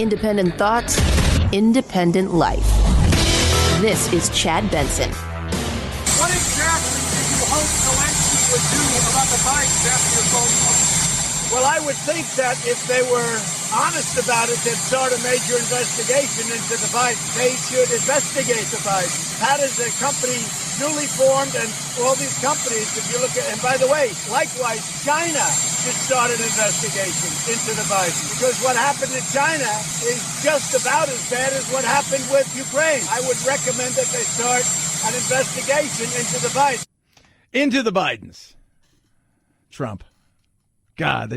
Independent thoughts, independent life. This is Chad Benson. What exactly did you hope Zelensky would do about the Bidens after your phone call? Well, I would think that if they were honest about it, they'd start a major investigation into the Bidens. They should investigate the Bidens. That is a company newly formed, and all these companies, if you look at, and by the way, likewise, China should start an investigation into the Bidens, because what happened in China is just about as bad as what happened with Ukraine. I would recommend that they start an investigation into the Bidens. Into the Bidens. Trump. God,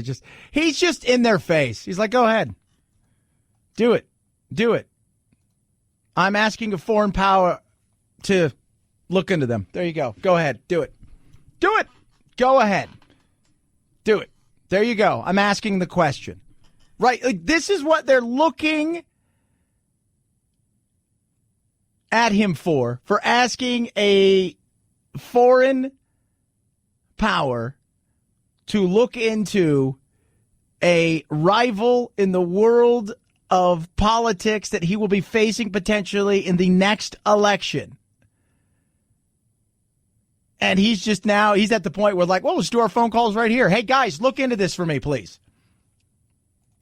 he's just in their face. He's like, go ahead. Do it. Do it. I'm asking a foreign power to look into them. There you go. Go ahead. Do it. Do it. Go ahead. Do it. There you go. I'm asking the question. Right. Like, this is what they're looking at him for asking a foreign power to look into a rival in the world of politics that he will be facing potentially in the next election. And he's at the point where, like, well, let's do our phone calls right here. Hey, guys, look into this for me, please.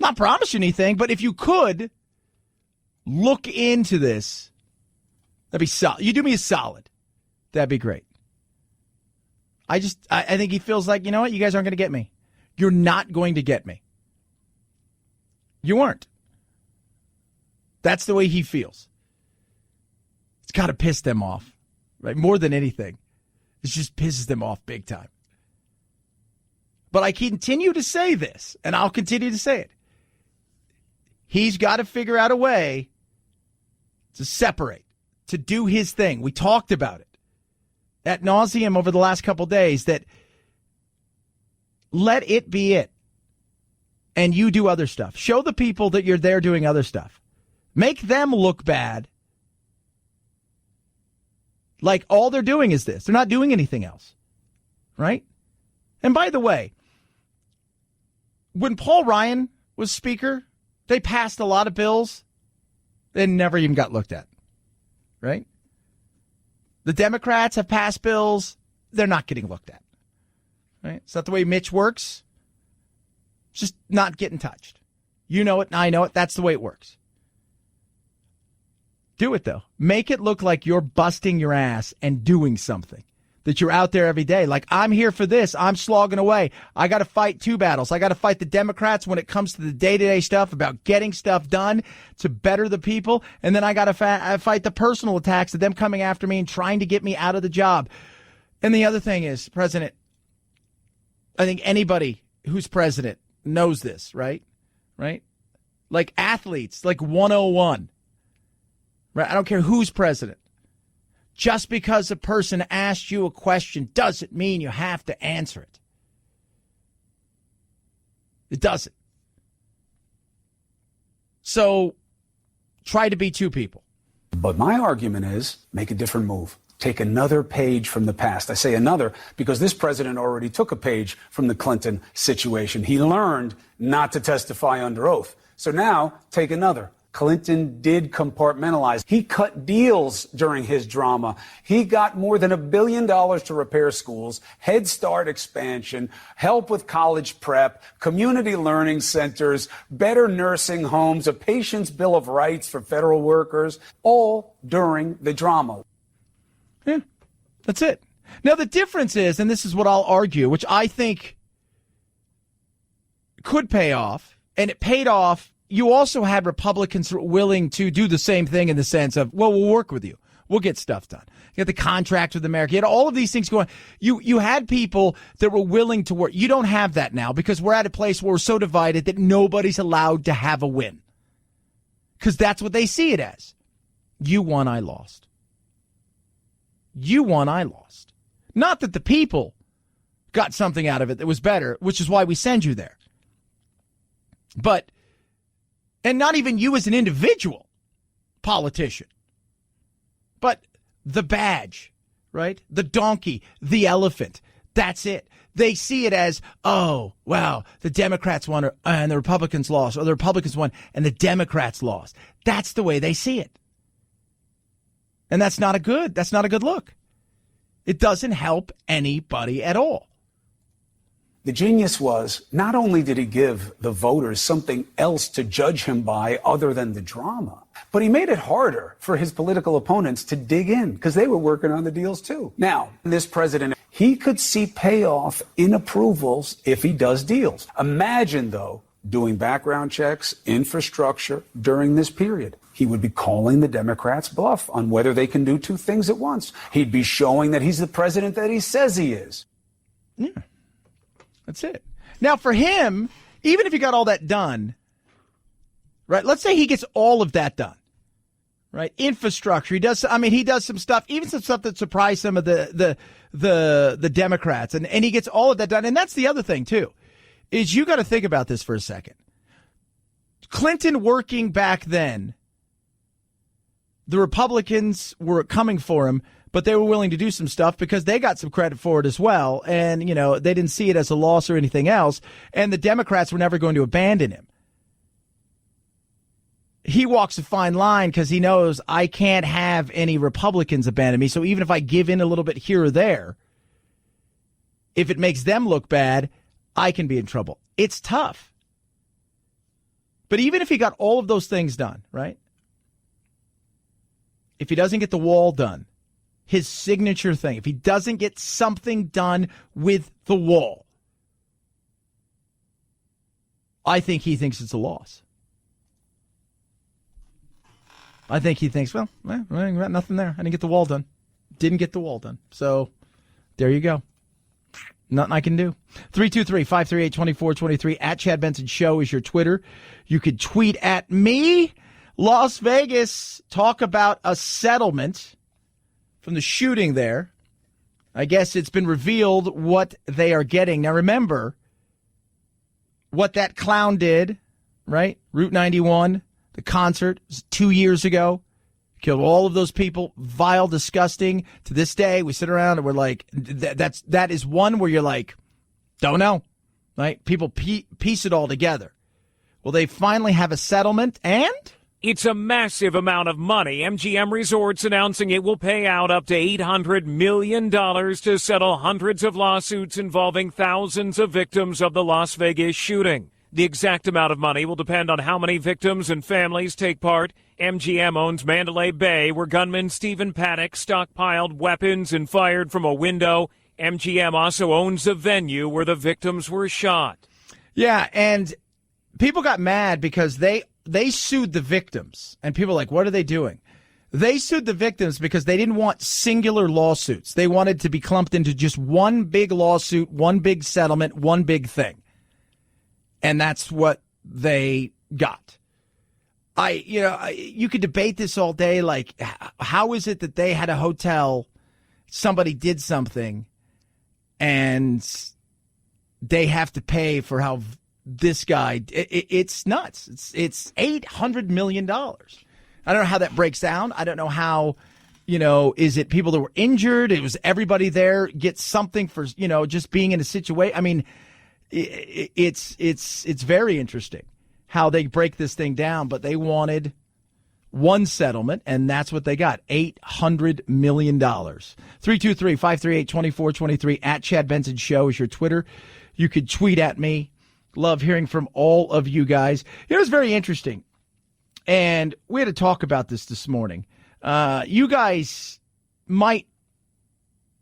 Not promise you anything, but if you could look into this, that'd be solid. You do me a solid. That'd be great. I think he feels like, you know what? You guys aren't going to get me. You're not going to get me. You weren't. That's the way he feels. It's got to piss them off, right? More than anything. It just pisses them off big time. But I continue to say this, and I'll continue to say it. He's got to figure out a way to separate, to do his thing. We talked about it ad nauseum over the last couple days, that let it be it. And you do other stuff. Show the people that you're there doing other stuff. Make them look bad. Like all they're doing is this. They're not doing anything else. Right? And by the way, when Paul Ryan was speaker, they passed a lot of bills that never even got looked at. Right? The Democrats have passed bills. They're not getting looked at. Right? Is that the way Mitch works? Just not getting touched. You know it, I know it. That's the way it works. Do it, though. Make it look like you're busting your ass and doing something. That you're out there every day. Like, I'm here for this. I'm slogging away. I got to fight two battles. I got to fight the Democrats when it comes to the day-to-day stuff about getting stuff done to better the people. And then I got to fight the personal attacks of them coming after me and trying to get me out of the job. And the other thing is, President, I think anybody who's president knows this, right? Right? Like athletes, like 101. Right? I don't care who's president. Just because a person asked you a question doesn't mean you have to answer it. It doesn't. So try to be two people. But my argument is make a different move. Take another page from the past. I say another because this president already took a page from the Clinton situation. He learned not to testify under oath. So now take another. Clinton did compartmentalize. He cut deals during his drama. He got more than $1 billion to repair schools, Head Start expansion, help with college prep, community learning centers, better nursing homes, a patient's bill of rights for federal workers, all during the drama. Yeah, that's it. Now, the difference is, and this is what I'll argue, which I think could pay off, and it paid off. You also had Republicans willing to do the same thing in the sense of, well, we'll work with you. We'll get stuff done. You had the contract with America. You had all of these things going. You had people that were willing to work. You don't have that now because we're at a place where we're so divided that nobody's allowed to have a win. Because that's what they see it as. You won, I lost. You won, I lost. Not that the people got something out of it that was better, which is why we send you there. But, and not even you as an individual politician, but the badge, right? The donkey, the elephant, That's it. They see it as, oh, wow, the Democrats won and the Republicans lost, or the Republicans won and the Democrats lost. That's the way they see it. And that's not a good look. It doesn't help anybody at all. The genius was, not only did he give the voters something else to judge him by other than the drama, but he made it harder for his political opponents to dig in because they were working on the deals too. Now, this president, he could see payoff in approvals if he does deals. Imagine, though, doing background checks, infrastructure during this period. He would be calling the Democrats bluff on whether they can do two things at once. He'd be showing that he's the president that he says he is. Yeah. That's it. Now, for him, even if he got all that done, right? Let's say he gets all of that done, right? Infrastructure. He does some stuff, even some stuff that surprised some of the Democrats, and he gets all of that done. And that's the other thing too, is you got to think about this for a second. Clinton working back then, the Republicans were coming for him, but they were willing to do some stuff because they got some credit for it as well. And, you know, they didn't see it as a loss or anything else. And the Democrats were never going to abandon him. He walks a fine line because he knows I can't have any Republicans abandon me. So even if I give in a little bit here or there, if it makes them look bad, I can be in trouble. It's tough. But even if he got all of those things done, right? If he doesn't get the wall done, his signature thing, if he doesn't get something done with the wall, I think he thinks it's a loss. I think he thinks, well, I got nothing there. I didn't get the wall done. Didn't get the wall done. So there you go. Nothing I can do. 323-538-2423 at Chad Benson Show is your Twitter. You could tweet at me. Las Vegas, talk about a settlement from the shooting there. I guess it's been revealed what they are getting. Now, remember what that clown did, right? Route 91, the concert, was 2 years ago. Killed all of those people. Vile, disgusting. To this day, we sit around and we're like, that is one where you're like, don't know. Right? People piece it all together. Well, they finally have a settlement, and it's a massive amount of money. MGM Resort's announcing it will pay out up to $800 million to settle hundreds of lawsuits involving thousands of victims of the Las Vegas shooting. The exact amount of money will depend on how many victims and families take part. MGM owns Mandalay Bay, where gunman Stephen Paddock stockpiled weapons and fired from a window. MGM also owns the venue where the victims were shot. Yeah, and people got mad because they sued the victims, and people are like, what are they doing? They sued the victims because they didn't want singular lawsuits. They wanted to be clumped into just one big lawsuit, one big settlement, one big thing. And that's what they got. You could debate this all day. Like, how is it that they had a hotel, somebody did something, and they have to pay for how this guy, it's nuts. It's $800 million. I don't know how that breaks down. I don't know how, is it people that were injured? It was everybody there gets something for, just being in a situation. I mean, it's very interesting how they break this thing down, but they wanted one settlement, and that's what they got, $800 million. 323-538-2423 at Chad Benson Show is your Twitter. You could tweet at me. Love hearing from all of you guys. It was very interesting, and we had to talk about this morning. You guys might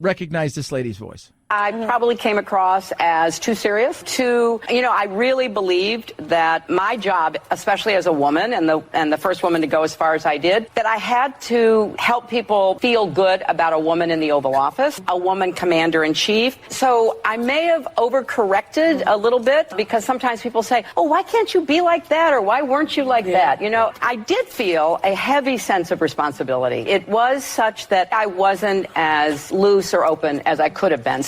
recognize this lady's voice. I probably came across as too serious. I really believed that my job, especially as a woman and the first woman to go as far as I did, that I had to help people feel good about a woman in the Oval Office, a woman commander-in-chief. So I may have overcorrected a little bit because sometimes people say, oh, why can't you be like that? Or why weren't you like that? I did feel a heavy sense of responsibility. It was such that I wasn't as loose or open as I could have been.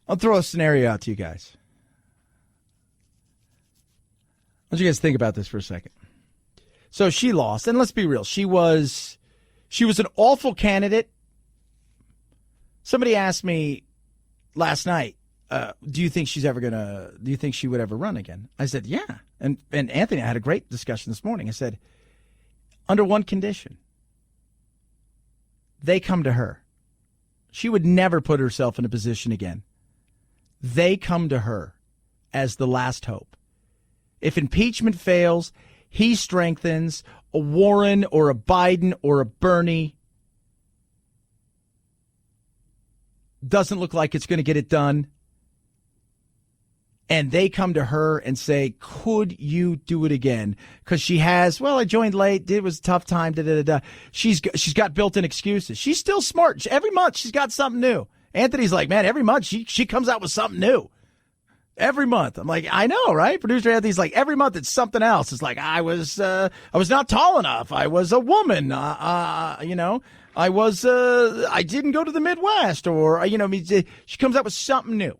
I'll throw a scenario out to you guys. I want you guys to think about this for a second. So she lost. And let's be real. She was an awful candidate. Somebody asked me last night, do you think she would ever run again? I said, yeah. And Anthony, I had a great discussion this morning. I said, under one condition, they come to her. She would never put herself in a position again. They come to her as the last hope. If impeachment fails, he strengthens a Warren or a Biden or a Bernie. Doesn't look like it's going to get it done. And they come to her and say, could you do it again? Because she has, well, I joined late. It was a tough time. She's got built-in excuses. She's still smart. Every month she's got something new. Anthony's like, man, every month she comes out with something new. Every month. I'm like, I know, right? Producer Anthony's like, every month it's something else. It's like, I was not tall enough. I was a woman. I didn't go to the Midwest, or, she comes up with something new.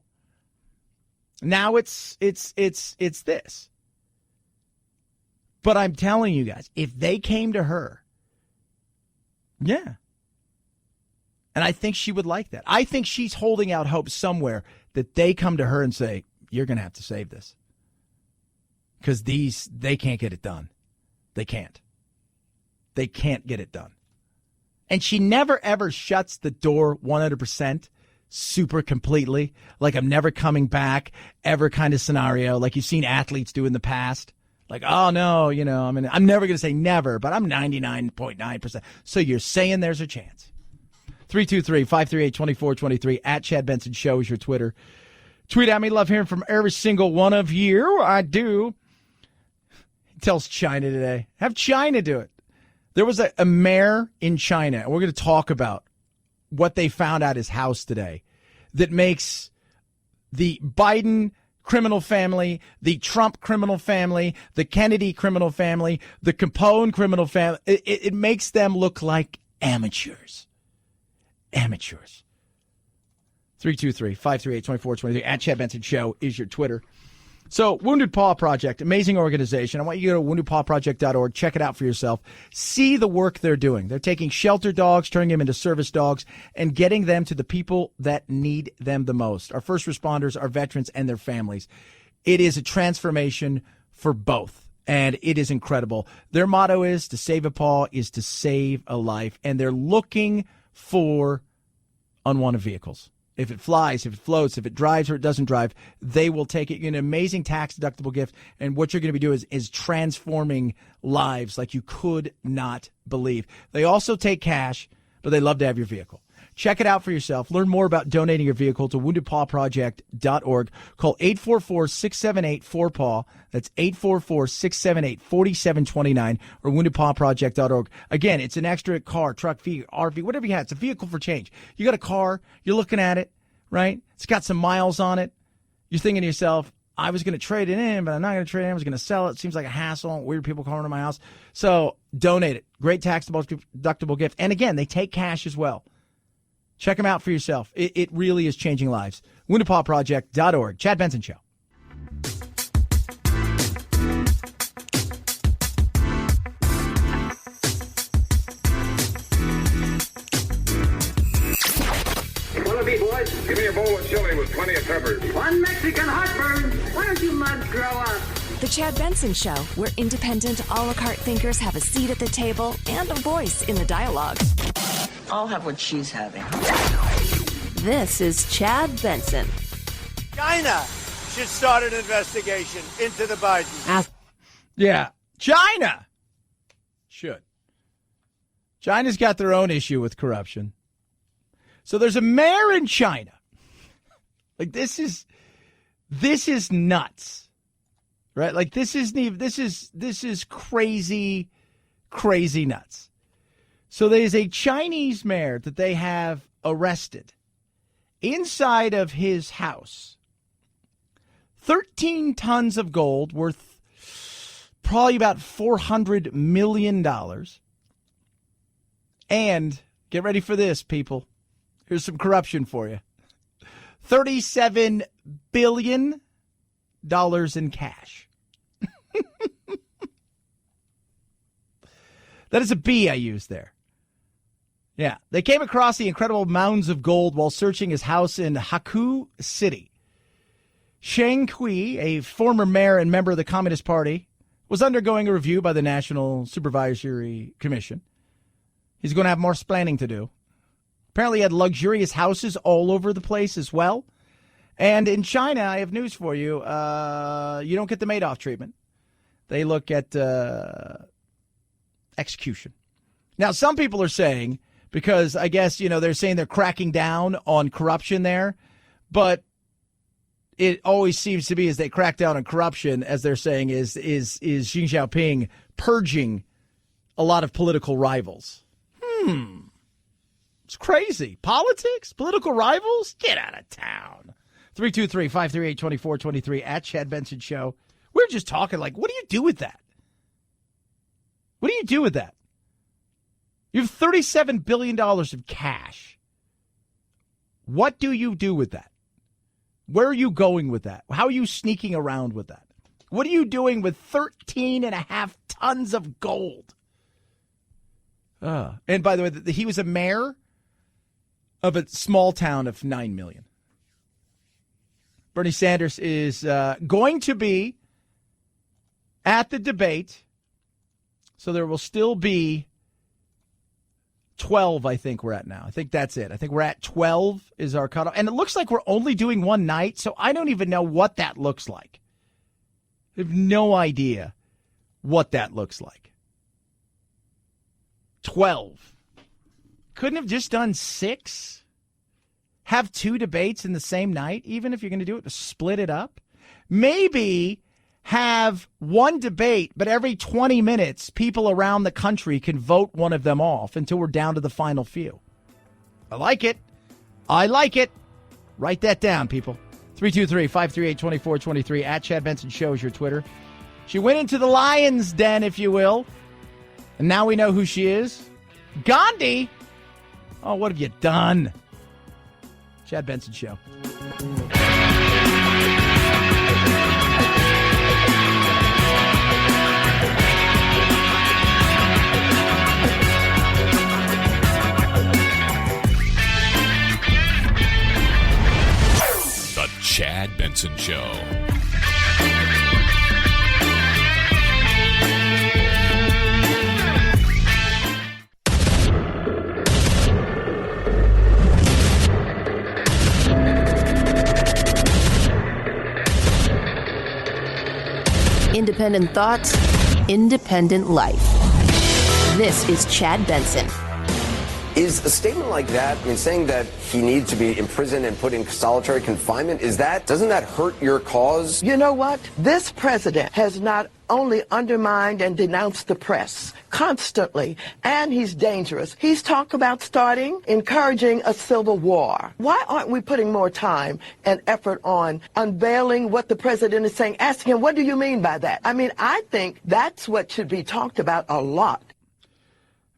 Now it's this. But I'm telling you guys, if they came to her, yeah. And I think she would like that. I think she's holding out hope somewhere that they come to her and say, you're going to have to save this. Because they can't get it done. They can't. They can't get it done. And she never, ever shuts the door 100%. Super completely, like I'm never coming back ever kind of scenario, like you've seen athletes do in the past. Like, oh no, I'm never going to say never, but I'm 99.9%. So you're saying there's a chance. 323-538-2423 at Chad Benson Show is your Twitter. Tweet at me. Love hearing from every single one of you. I do. He tells China today. Have China do it. There was a mayor in China, and we're going to talk about what they found at his house today that makes the Biden criminal family, the Trump criminal family, the Kennedy criminal family, the Capone criminal family. It makes them look like amateurs. Amateurs. 323-538-2423 at Chad Benson Show is your Twitter. So, Wounded Paw Project, amazing organization. I want you to go to woundedpawproject.org. Check it out for yourself. See the work they're doing. They're taking shelter dogs, turning them into service dogs, and getting them to the people that need them the most. Our first responders, our veterans, and their families. It is a transformation for both, and it is incredible. Their motto is, to save a paw is to save a life, and they're looking for unwanted vehicles. If it flies, if it floats, if it drives or it doesn't drive, they will take it. You get an amazing tax-deductible gift, and what you're going to be doing is transforming lives like you could not believe. They also take cash, but they love to have your vehicle. Check it out for yourself. Learn more about donating your vehicle to woundedpawproject.org. Call 844-678-4PAW. That's 844-678-4729 or woundedpawproject.org. Again, it's an extra car, truck, RV, whatever you have. It's a vehicle for change. You got a car, you're looking at it, right? It's got some miles on it. You're thinking to yourself, I was going to trade it in, but I'm not going to trade it in. I was going to sell it. It seems like a hassle. Weird people coming to my house. So donate it. Great tax-deductible gift. And again, they take cash as well. Check them out for yourself. It really is changing lives. WoundedPawProject.org. Chad Benson Show. Wanna be boys? Give me a bowl of chili with plenty of peppers. One Mexican heartburn. Why don't you mugs grow up? The Chad Benson Show, where independent, a la carte thinkers have a seat at the table and a voice in the dialogue. I'll have what she's having. This is Chad Benson. China should start an investigation into the Bidens. Yeah, China should. China's got their own issue with corruption. So there's a mayor in China. Like this is nuts. Right? Like this is crazy nuts. So there's a Chinese mayor that they have arrested inside of his house. 13 tons of gold worth probably about $400 million. And get ready for this, people. Here's some corruption for you. $37 billion in cash. That is a B I used there. Yeah. They came across the incredible mounds of gold while searching his house in Haku City. Shang Kui, a former mayor and member of the Communist Party, was undergoing a review by the National Supervisory Commission. He's going to have more splaining to do. Apparently he had luxurious houses all over the place as well. And in China, I have news for you. You don't get the Madoff treatment. They look at execution. Now, some people are saying, because I guess, they're saying they're cracking down on corruption there, but it always seems to be as they crack down on corruption, as they're saying, is Xi Jinping purging a lot of political rivals. It's crazy. Politics? Political rivals? Get out of town. 323-538-2423 at Chad Benson Show. We're just talking like, what do you do with that? What do you do with that? You have $37 billion of cash. What do you do with that? Where are you going with that? How are you sneaking around with that? What are you doing with 13.5 tons of gold? And by the way, he was a mayor of a small town of 9 million. Bernie Sanders is going to be at the debate. So there will still be 12, I think we're at now. I think that's it. I think we're at 12 is our cutoff. And it looks like we're only doing one night, so I don't even know what that looks like. I have no idea what that looks like. 12. Couldn't have just done 6? Have 2 debates in the same night, even if you're going to do it, to split it up? Maybe have one debate, but every 20 minutes, people around the country can vote one of them off until we're down to the final few. I like it. I like it. Write that down, people. 323-538-2423 at Chad Benson Show is your Twitter. She went into the lion's den, if you will. And now we know who she is. Gandhi. Oh, what have you done? Chad Benson Show. The Chad Benson Show. Independent thoughts, independent life. This is Chad Benson. Is a statement like that, saying that he needs to be imprisoned and put in solitary confinement, doesn't that hurt your cause? You know what? This president has not only undermined and denounced the press constantly, and he's dangerous. He's talked about encouraging a civil war. Why aren't we putting more time and effort on unveiling what the president is saying? Asking him, what do you mean by that? I think that's what should be talked about a lot.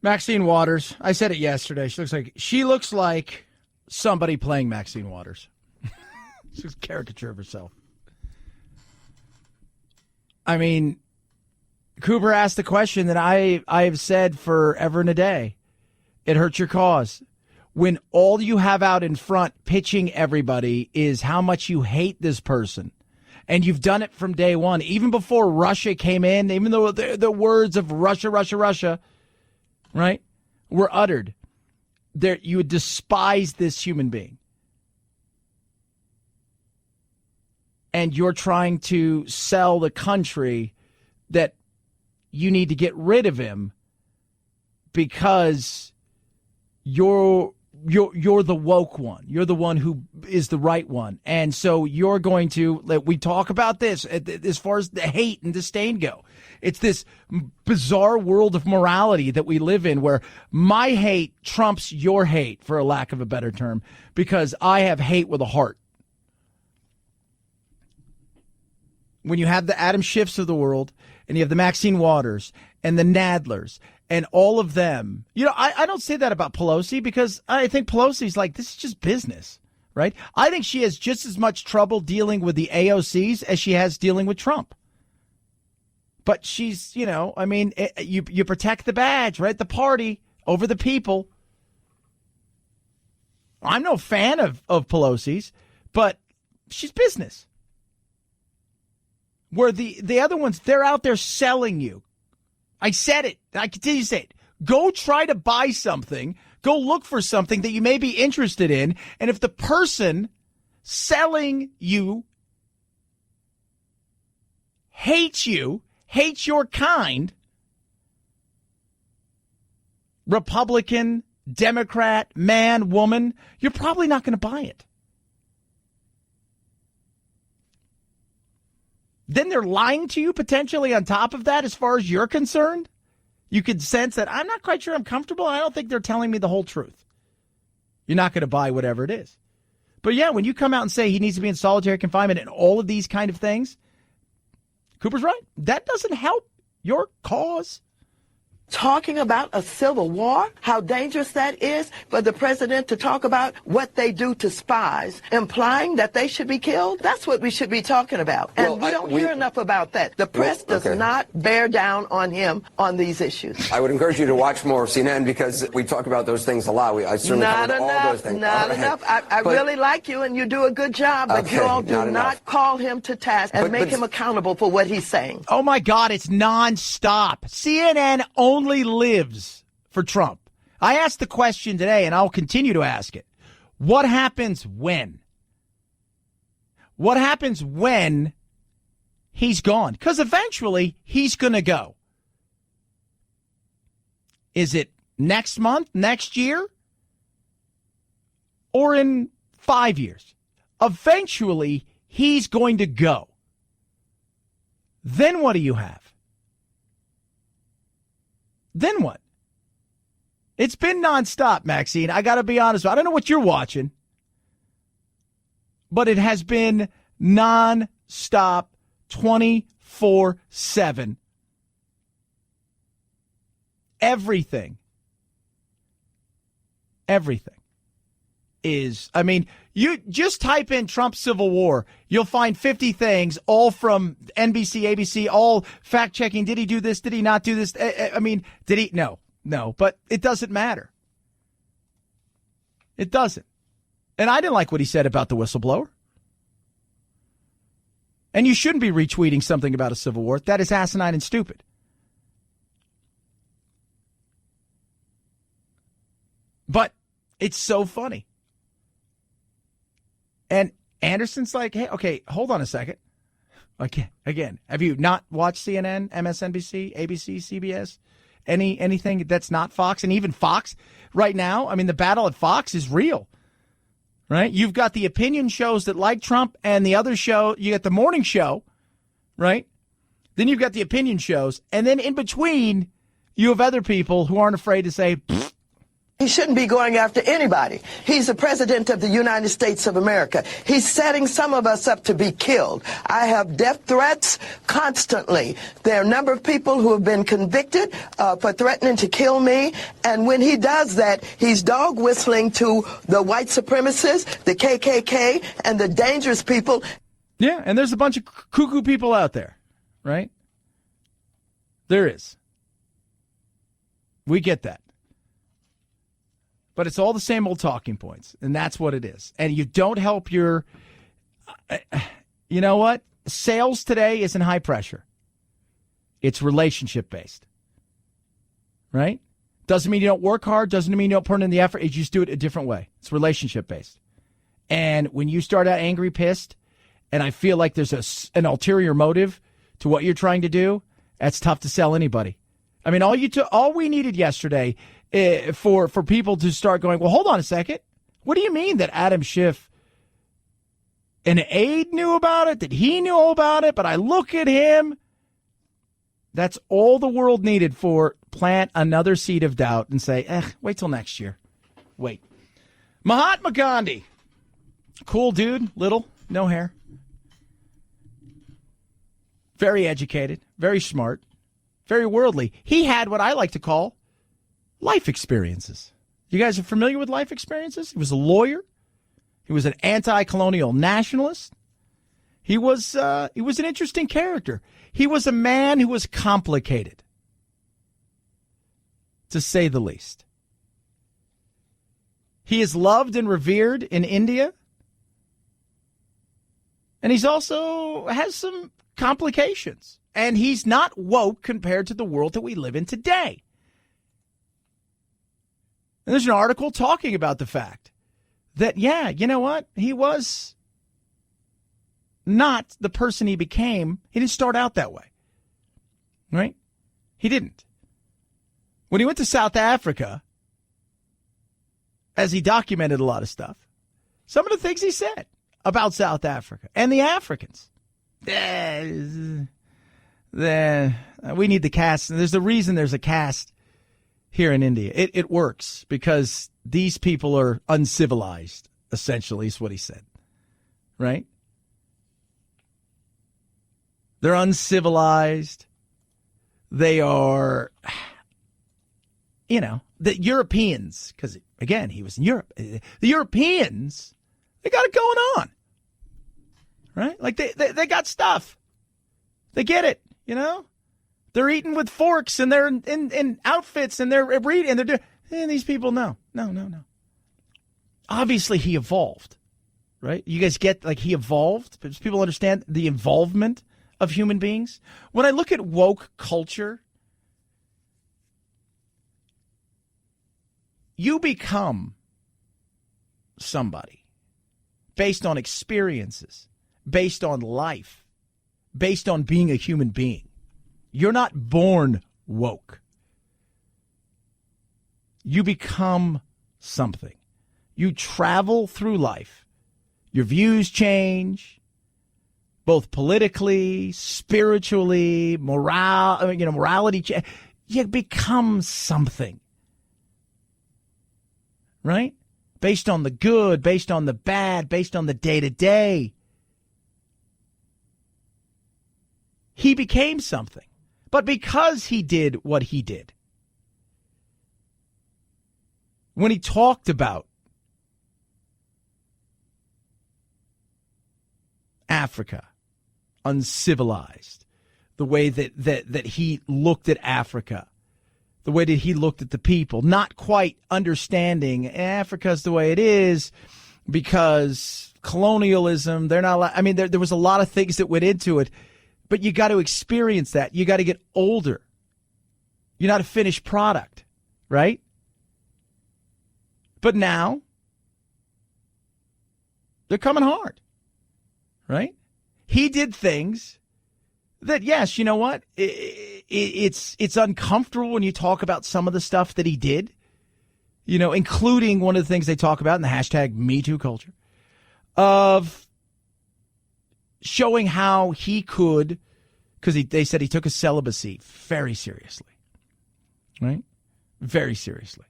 Maxine Waters. I said it yesterday. She looks like somebody playing Maxine Waters. She's a caricature of herself. Cooper asked the question that I have said forever and a day. It hurts your cause. When all you have out in front pitching everybody is how much you hate this person. And you've done it from day one. Even before Russia came in, even though the words of Russia, Russia, Russia, right, were uttered, there you would despise this human being. And you're trying to sell the country that you need to get rid of him because you're the woke one. You're the one who is the right one. And so you're going to, we talk about this as far as the hate and disdain go. It's this bizarre world of morality that we live in where my hate trumps your hate, for a lack of a better term, because I have hate with a heart. When you have the Adam Schiffs of the world and you have the Maxine Waters and the Nadlers and all of them, I don't say that about Pelosi because I think Pelosi's like, this is just business, right? I think she has just as much trouble dealing with the AOCs as she has dealing with Trump. But she's, you protect the badge, right? The party over the people. I'm no fan of Pelosi's, but she's business. Where the other ones, they're out there selling you. I said it. I continue to say it. Go try to buy something. Go look for something that you may be interested in. And if the person selling you hates your kind, Republican, Democrat, man, woman, you're probably not going to buy it. Then they're lying to you potentially on top of that as far as you're concerned. You could sense that I'm not quite sure I'm comfortable. I don't think they're telling me the whole truth. You're not going to buy whatever it is. But yeah, when you come out and say he needs to be in solitary confinement and all of these kind of things, Cooper's right. That doesn't help your cause. Talking about a civil war, how dangerous that is for the president to talk about what they do to spies, implying that they should be killed. That's what we should be talking about. And we don't hear enough about that. The press does not bear down on him on these issues. I would encourage you to watch more CNN because we talk about those things a lot. I certainly covered all those things. Not enough. I really like you and you do a good job, but you all do not call him to task and make him accountable for what he's saying. Oh my God, it's nonstop. CNN only lives for Trump. I asked the question today, and I'll continue to ask it. What happens when? What happens when he's gone? Because eventually he's going to go. Is it next month, next year, or in 5 years? Eventually he's going to go. Then what do you have? Then what? It's been nonstop, Maxine. I got to be honest. I don't know what you're watching, but it has been nonstop 24/7. Everything is, you just type in Trump Civil War. You'll find 50 things, all from NBC, ABC, all fact checking. Did he do this? Did he not do this? Did he? No, but it doesn't matter. It doesn't. And I didn't like what he said about the whistleblower. And you shouldn't be retweeting something about a civil war. That is asinine and stupid. But it's so funny. And Anderson's like, hey, okay, hold on a second. Again, have you not watched CNN, MSNBC, ABC, CBS, anything that's not Fox? And even Fox right now, the battle at Fox is real, right? You've got the opinion shows that like Trump and the other show, you got the morning show, right? Then you've got the opinion shows. And then in between, you have other people who aren't afraid to say, he shouldn't be going after anybody. He's the president of the United States of America. He's setting some of us up to be killed. I have death threats constantly. There are a number of people who have been convicted for threatening to kill me. And when he does that, he's dog whistling to the white supremacists, the KKK, and the dangerous people. Yeah, and there's a bunch of cuckoo people out there, right? There is. We get that. But it's all the same old talking points, and that's what it is. And you don't help your, you know what? Sales today isn't high pressure. It's relationship-based, right? Doesn't mean you don't work hard. Doesn't mean you don't put in the effort. You just do it a different way. It's relationship-based. And when you start out angry, pissed, and I feel like there's an ulterior motive to what you're trying to do, that's tough to sell anybody. All we needed yesterday for people to start going, well, hold on a second. What do you mean that Adam Schiff, an aide, knew about it, that he knew all about it, but I look at him? That's all the world needed for plant another seed of doubt and say, wait till next year. Wait. Mahatma Gandhi. Cool dude, little, no hair. Very educated, very smart, very worldly. He had what I like to call life experiences. You guys are familiar with life experiences? He was a lawyer. He was an anti-colonial nationalist. He was an interesting character. He was a man who was complicated, to say the least. He is loved and revered in India. And he's also has some complications. And he's not woke compared to the world that we live in today. And there's an article talking about the fact that, yeah, you know what? He was not the person he became. He didn't start out that way. Right? He didn't. When he went to South Africa, as he documented a lot of stuff, some of the things he said about South Africa and the Africans. We need the caste. There's a reason there's a caste here in India. It works because these people are uncivilized, essentially, is what he said. Right? They're uncivilized. They are, the Europeans, because, again, he was in Europe. The Europeans, they got it going on. Right? Like, they got stuff. They get it, They're eating with forks, and they're in outfits, and they're reading, and they're doing, these people, no. Obviously, he evolved, right? You guys get, he evolved? Because people understand the involvement of human beings. When I look at woke culture, you become somebody based on experiences, based on life, based on being a human being. You're not born woke. You become something. You travel through life. Your views change, both politically, spiritually, morality. You become something. Right? Based on the good, based on the bad, based on the day-to-day. He became something. But because he did what he did, when he talked about Africa, uncivilized, the way that he looked at Africa, the way that he looked at the people, not quite understanding Africa's the way it is because colonialism, they're not, there was a lot of things that went into it. But you got to experience that. You got to get older. You're not a finished product, right? But now, they're coming hard, right? He did things that, yes, you know what? It's uncomfortable when you talk about some of the stuff that he did, including one of the things they talk about in the hashtag #MeToo culture of showing how he could, because they said he took his celibacy very seriously, right? Very seriously.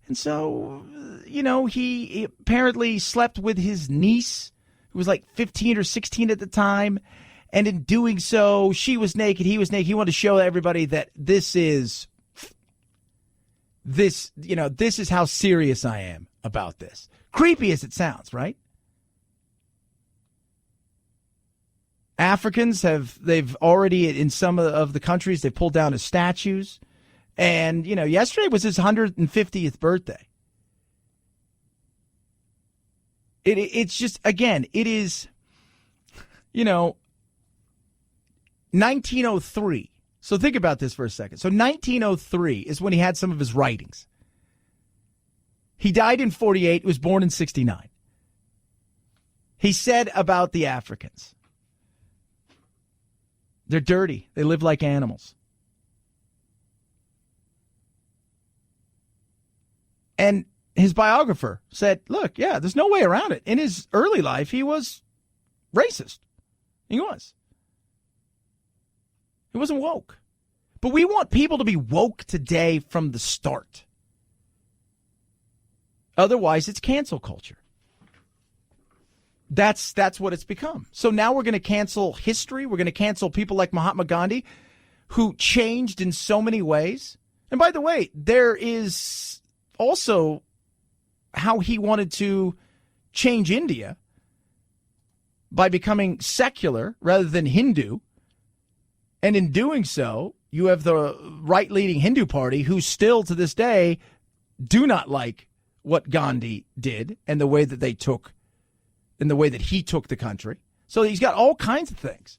And so, he apparently slept with his niece, who was like 15 or 16 at the time. And in doing so, she was naked, he was naked. He wanted to show everybody that this is how serious I am about this. Creepy as it sounds, right? Africans they've already, in some of the countries, they pulled down his statues. And, yesterday was his 150th birthday. It's just, again, it is, 1903. So think about this for a second. So 1903 is when he had some of his writings. He died in 48, he was born in 69. He said about the Africans, they're dirty. They live like animals. And his biographer said, look, yeah, there's no way around it. In his early life, he was racist. He was. He wasn't woke. But we want people to be woke today from the start. Otherwise, it's cancel culture. That's what it's become. So now we're going to cancel history. We're going to cancel people like Mahatma Gandhi, who changed in so many ways. And by the way, there is also how he wanted to change India by becoming secular rather than Hindu. And in doing so, you have the right-leaning Hindu party who still to this day do not like what Gandhi did and the way that they took and the way that he took the country. So he's got all kinds of things.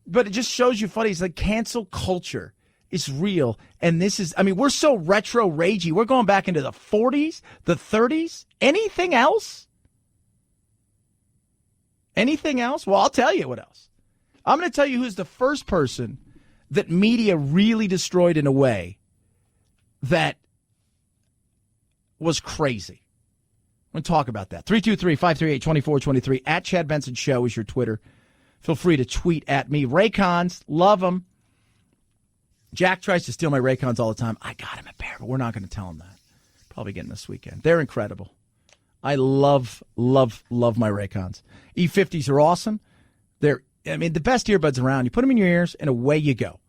But it just shows you funny. It's like cancel culture is real. And this is, I mean, we're so retro ragey. We're going back into the 40s, the 30s. Anything else? Anything else? Well, I'll tell you what else. I'm going to tell you who's the first person that media really destroyed in a way that was crazy. I'm going to talk about that. 323-538-2423. At Chad Benson Show is your Twitter. Feel free to tweet at me. Raycons, love them. Jack tries to steal my Raycons all the time. I got him a pair, but we're not going to tell him that. Probably getting this weekend. They're incredible. I love my Raycons. E50s are awesome. They're, I mean, the best earbuds around. You put them in your ears, and away you go.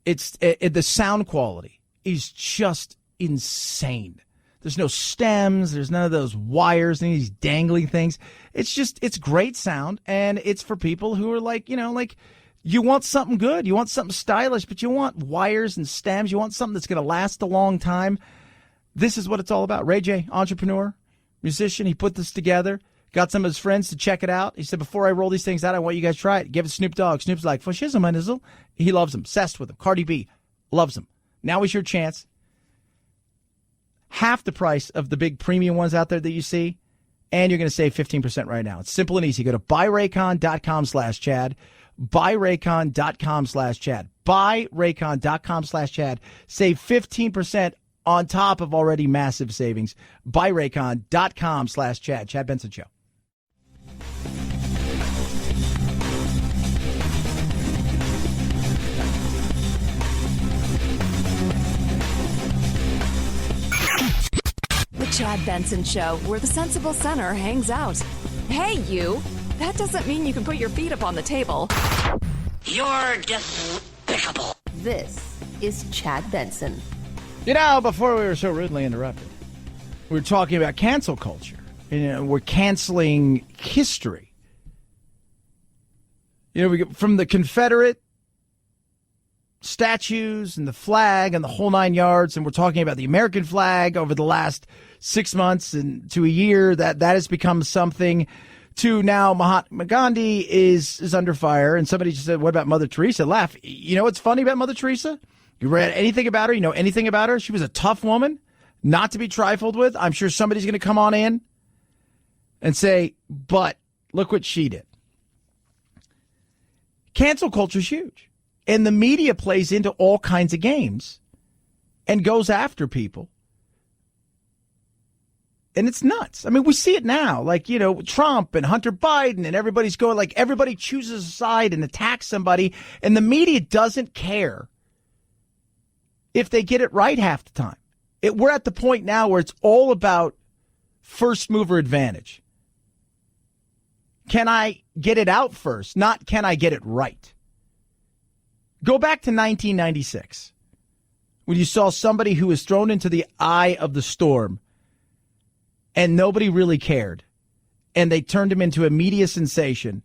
The sound quality is just insane. There's no stems. There's none of those wires, any of these dangling things. It's great sound, and it's for people who are like, you want something good. You want something stylish, but you want wires and stems. You want something that's going to last a long time. This is what it's all about. Ray J, entrepreneur, musician, he put this together. Got some of his friends to check it out. He said, before I roll these things out, I want you guys to try it. Give it to Snoop Dogg. Snoop's like, for shizzle, my nizzle. He loves them. Obsessed with them. Cardi B loves them. Now is your chance. Half the price of the big premium ones out there that you see, and you're going to save 15% right now. It's simple and easy. Go to buyraycon.com/Chad. Buyraycon.com/Chad. Buyraycon.com/Chad. Save 15% on top of already massive savings. Buyraycon.com/Chad. Chad Benson Show. The Chad Benson Show, where the sensible center hangs out. Hey, you. That doesn't mean you can put your feet up on the table. You're despicable. This is Chad Benson. Before we were so rudely interrupted, we were talking about cancel culture. We're canceling history. We get from the Confederate statues and the flag and the whole 9 yards, and we're talking about the American flag over the last 6 months and to a year. That has become something. To now, Mahatma Gandhi is under fire, and somebody just said, "What about Mother Teresa?" Laugh. You know what's funny about Mother Teresa? You read anything about her? You know anything about her? She was a tough woman, not to be trifled with. I'm sure somebody's going to come on in and say, "But look what she did." Cancel culture is huge. And the media plays into all kinds of games and goes after people. And it's nuts. I mean, we see it now, like, Trump and Hunter Biden, and everybody's going, like, everybody chooses a side and attacks somebody. And the media doesn't care if they get it right half the time. We're at the point now where it's all about first mover advantage. Can I get it out first? Not can I get it right? Go back to 1996 when you saw somebody who was thrown into the eye of the storm and nobody really cared, and they turned him into a media sensation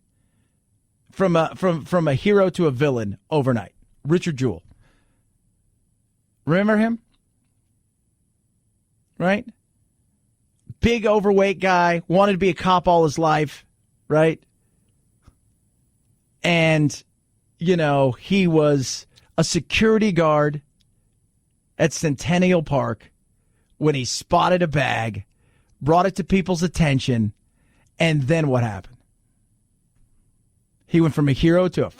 from a hero to a villain overnight. Richard Jewell. Remember him? Right? Big overweight guy, wanted to be a cop all his life, right? And he was a security guard at Centennial Park when he spotted a bag, brought it to people's attention, and then what happened? He went from a hero to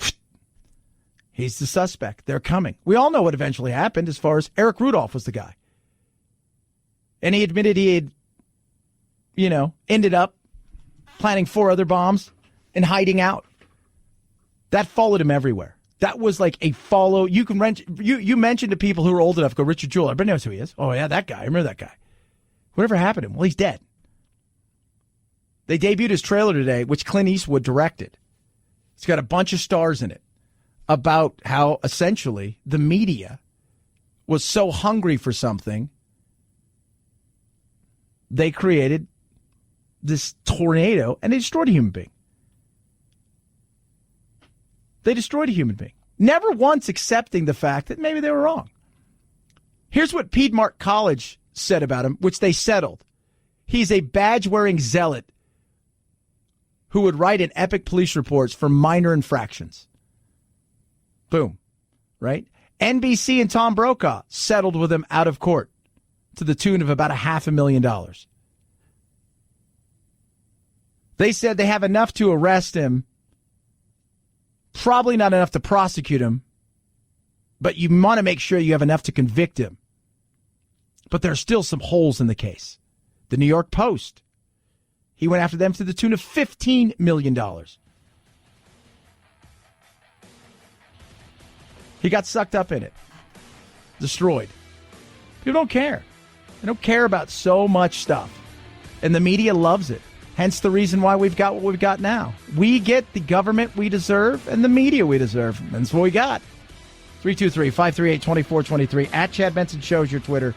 he's the suspect. They're coming. We all know what eventually happened as far as Eric Rudolph was the guy. And he admitted he had, ended up planning 4 other bombs and hiding out. That followed him everywhere. That was like a follow. You mentioned to people who are old enough, go, Richard Jewell. Everybody knows who he is. Oh, yeah, that guy. I remember that guy. Whatever happened to him? Well, he's dead. They debuted his trailer today, which Clint Eastwood directed. It's got a bunch of stars in it about how essentially the media was so hungry for something, they created this tornado, and they destroyed a human being. They destroyed a human being. Never once accepting the fact that maybe they were wrong. Here's what Piedmont College said about him, which they settled. He's a badge-wearing zealot who would write in epic police reports for minor infractions. Boom. Right? NBC and Tom Brokaw settled with him out of court to the tune of about $500,000. They said they have enough to arrest him, probably not enough to prosecute him, but you want to make sure you have enough to convict him. But there are still some holes in the case. The New York Post, he went after them to the tune of $15 million. He got sucked up in it. Destroyed. People don't care. They don't care about so much stuff. And the media loves it. Hence the reason why we've got what we've got now. We get the government we deserve and the media we deserve. And that's what we got. 323-538-2423. At Chad Benson Show is your Twitter.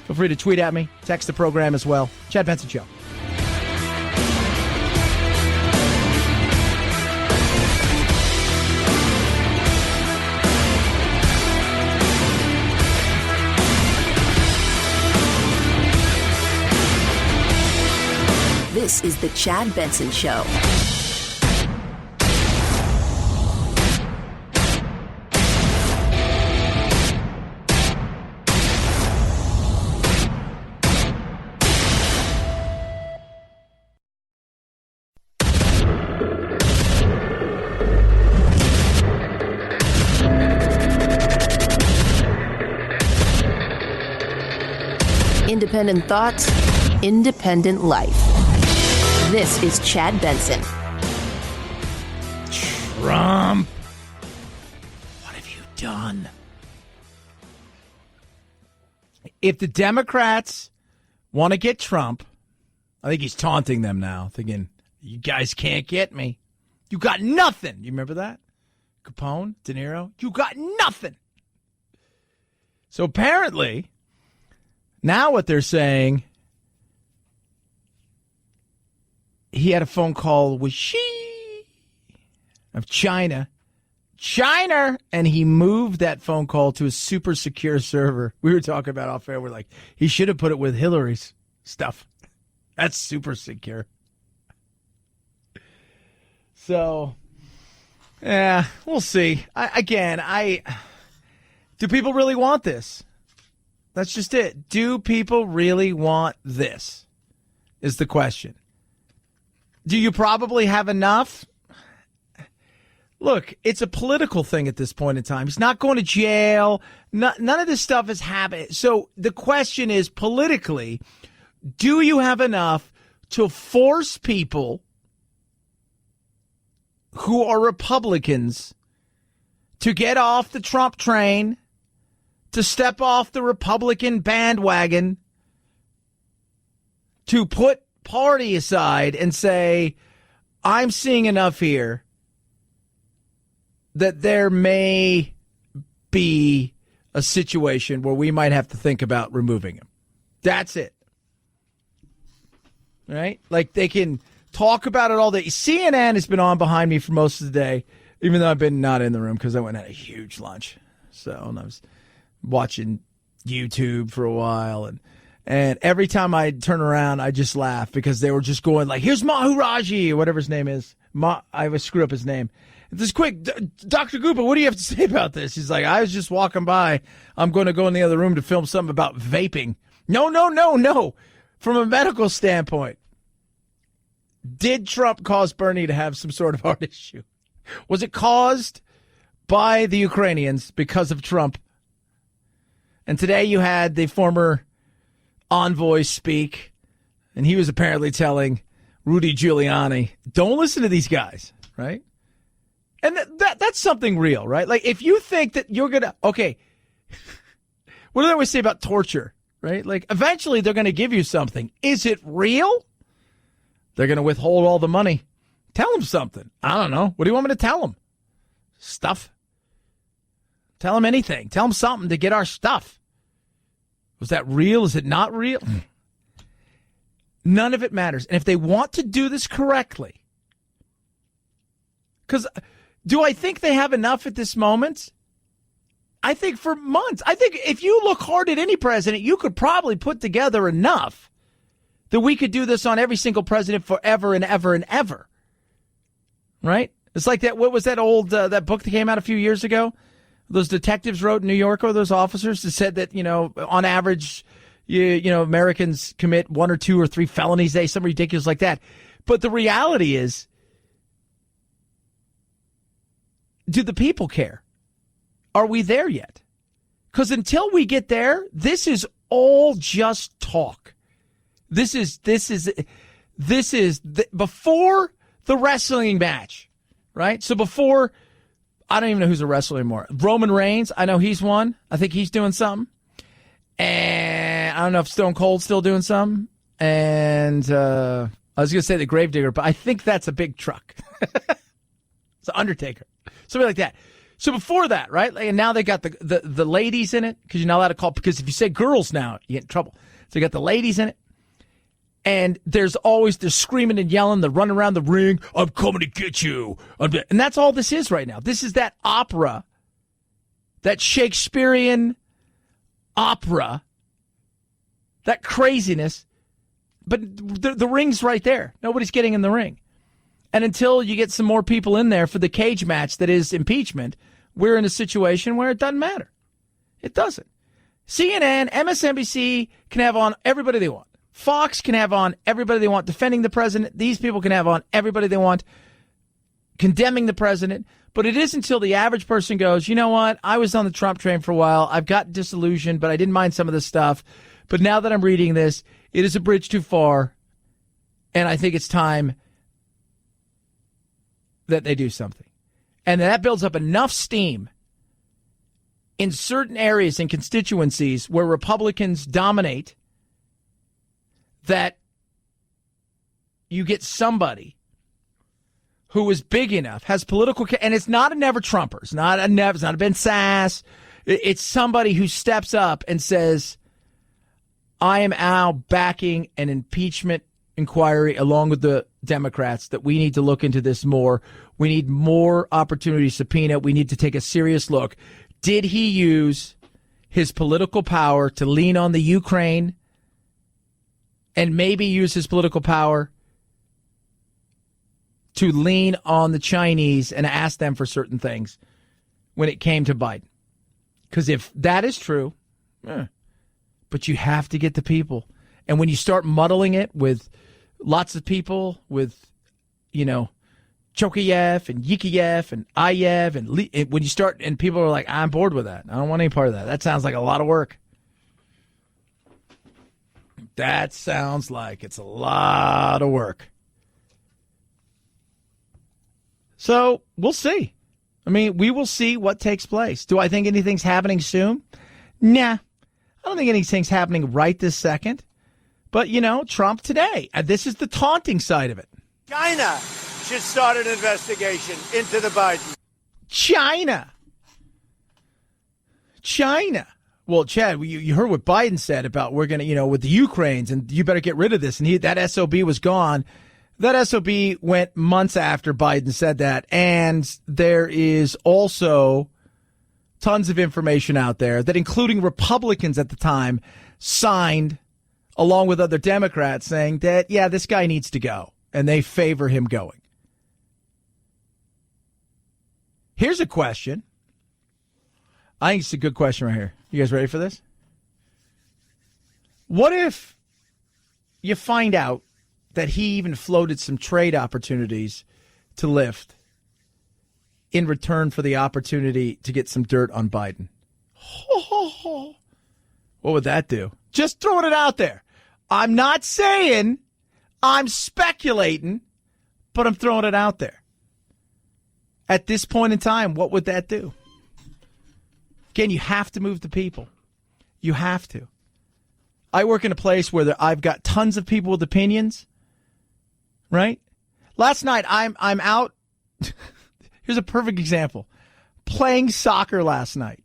Feel free to tweet at me. Text the program as well. Chad Benson Show. This is the Chad Benson Show. Independent thoughts, independent life. This is Chad Benson. Trump. What have you done? If the Democrats want to get Trump, I think he's taunting them now, thinking, you guys can't get me. You got nothing. You remember that? Capone, De Niro, you got nothing. So apparently, now what they're saying, he had a phone call with Xi of China, and he moved that phone call to a super secure server. We were talking about off air. We're like, he should have put it with Hillary's stuff. That's super secure. So, yeah, we'll see. Do people really want this? That's just it. Do people really want this? Is the question. Do you probably have enough? Look, it's a political thing at this point in time. He's not going to jail. None of this stuff is happening. So the question is, politically, do you have enough to force people who are Republicans to get off the Trump train, to step off the Republican bandwagon, to put party aside and say, I'm seeing enough here that there may be a situation where we might have to think about removing him. That's it. Right? Like, they can talk about it all day. CNN has been on behind me for most of the day, even though I've been not in the room because I went and had a huge lunch. And I was watching YouTube for a while, and every time I turn around, I just laugh because they were just going like, here's Maharaji, or whatever his name is. I always screw up his name. This quick, Dr. Goopa, what do you have to say about this? He's like, I was just walking by. I'm going to go in the other room to film something about vaping. No. From a medical standpoint, did Trump cause Bernie to have some sort of heart issue? Was it caused by the Ukrainians because of Trump? And today you had the former envoy speak, and he was apparently telling Rudy Giuliani, don't listen to these guys, right? And that's something real, right? Like, if you think that you're going to, okay, what do they always say about torture, right? Like, eventually they're going to give you something. Is it real? They're going to withhold all the money. Tell them something. I don't know. What do you want me to tell them? Stuff. Tell them anything. Tell them something to get our stuff. Was that real? Is it not real? None of it matters. And if they want to do this correctly, because do I think they have enough at this moment? I think for months. I think if you look hard at any president, you could probably put together enough that we could do this on every single president forever and ever and ever. Right? It's like that. What was that old that book that came out a few years ago? Those detectives wrote in New York, or those officers that said that, on average, Americans commit 1 or 2 or 3 felonies a day, something ridiculous like that. But the reality is, do the people care? Are we there yet? Because until we get there, this is all just talk. This is before the wrestling match, right? So before, I don't even know who's a wrestler anymore. Roman Reigns, I know he's one. I think he's doing something. And I don't know if Stone Cold's still doing something. And I was going to say the Gravedigger, but I think that's a big truck. It's an Undertaker. Something like that. So before that, right? And now they got the ladies in it, because you're not allowed to call, because if you say girls now, you get in trouble. So you got the ladies in it. And there's always the screaming and yelling, the running around the ring, I'm coming to get you. And that's all this is right now. This is that opera, that Shakespearean opera, that craziness. But the ring's right there. Nobody's getting in the ring. And until you get some more people in there for the cage match that is impeachment, we're in a situation where it doesn't matter. It doesn't. CNN, MSNBC can have on everybody they want. Fox can have on everybody they want defending the president. These people can have on everybody they want condemning the president. But it is until the average person goes, you know what? I was on the Trump train for a while. I've got disillusioned, but I didn't mind some of this stuff. But now that I'm reading this, it is a bridge too far. And I think it's time that they do something. And that builds up enough steam in certain areas and constituencies where Republicans dominate that you get somebody who is big enough, has political, and it's not a never Trumper. It's not a Ben Sass. It's somebody who steps up and says, I am now backing an impeachment inquiry along with the Democrats that we need to look into this more. We need more opportunity to subpoena. We need to take a serious look. Did he use his political power to lean on the Ukraine and maybe use his political power to lean on the Chinese and ask them for certain things when it came to Biden? Because if that is true, but you have to get the people. And when you start muddling it with lots of people, with, Chokayev and Yikiev and Ayev, and when you start, and people are like, I'm bored with that. I don't want any part of that. That sounds like a lot of work. That sounds like it's a lot of work. So we'll see. I mean, we will see what takes place. Do I think anything's happening soon? Nah. I don't think anything's happening right this second. But, Trump today. And this is the taunting side of it. China should start an investigation into the Biden. China. Well, Chad, you heard what Biden said about we're going to, with the Ukrainians, and you better get rid of this. And that SOB was gone. That SOB went months after Biden said that. And there is also tons of information out there that, including Republicans at the time, signed along with other Democrats saying that, yeah, this guy needs to go. And they favor him going. Here's a question. I think it's a good question right here. You guys ready for this? What if you find out that he even floated some trade opportunities to Lyft in return for the opportunity to get some dirt on Biden? What would that do? Just throwing it out there. I'm not saying, I'm speculating, but I'm throwing it out there. At this point in time, what would that do? Again, you have to move the people. You have to. I work in a place where I've got tons of people with opinions, right? Last night, I'm out. Here's a perfect example. Playing soccer last night.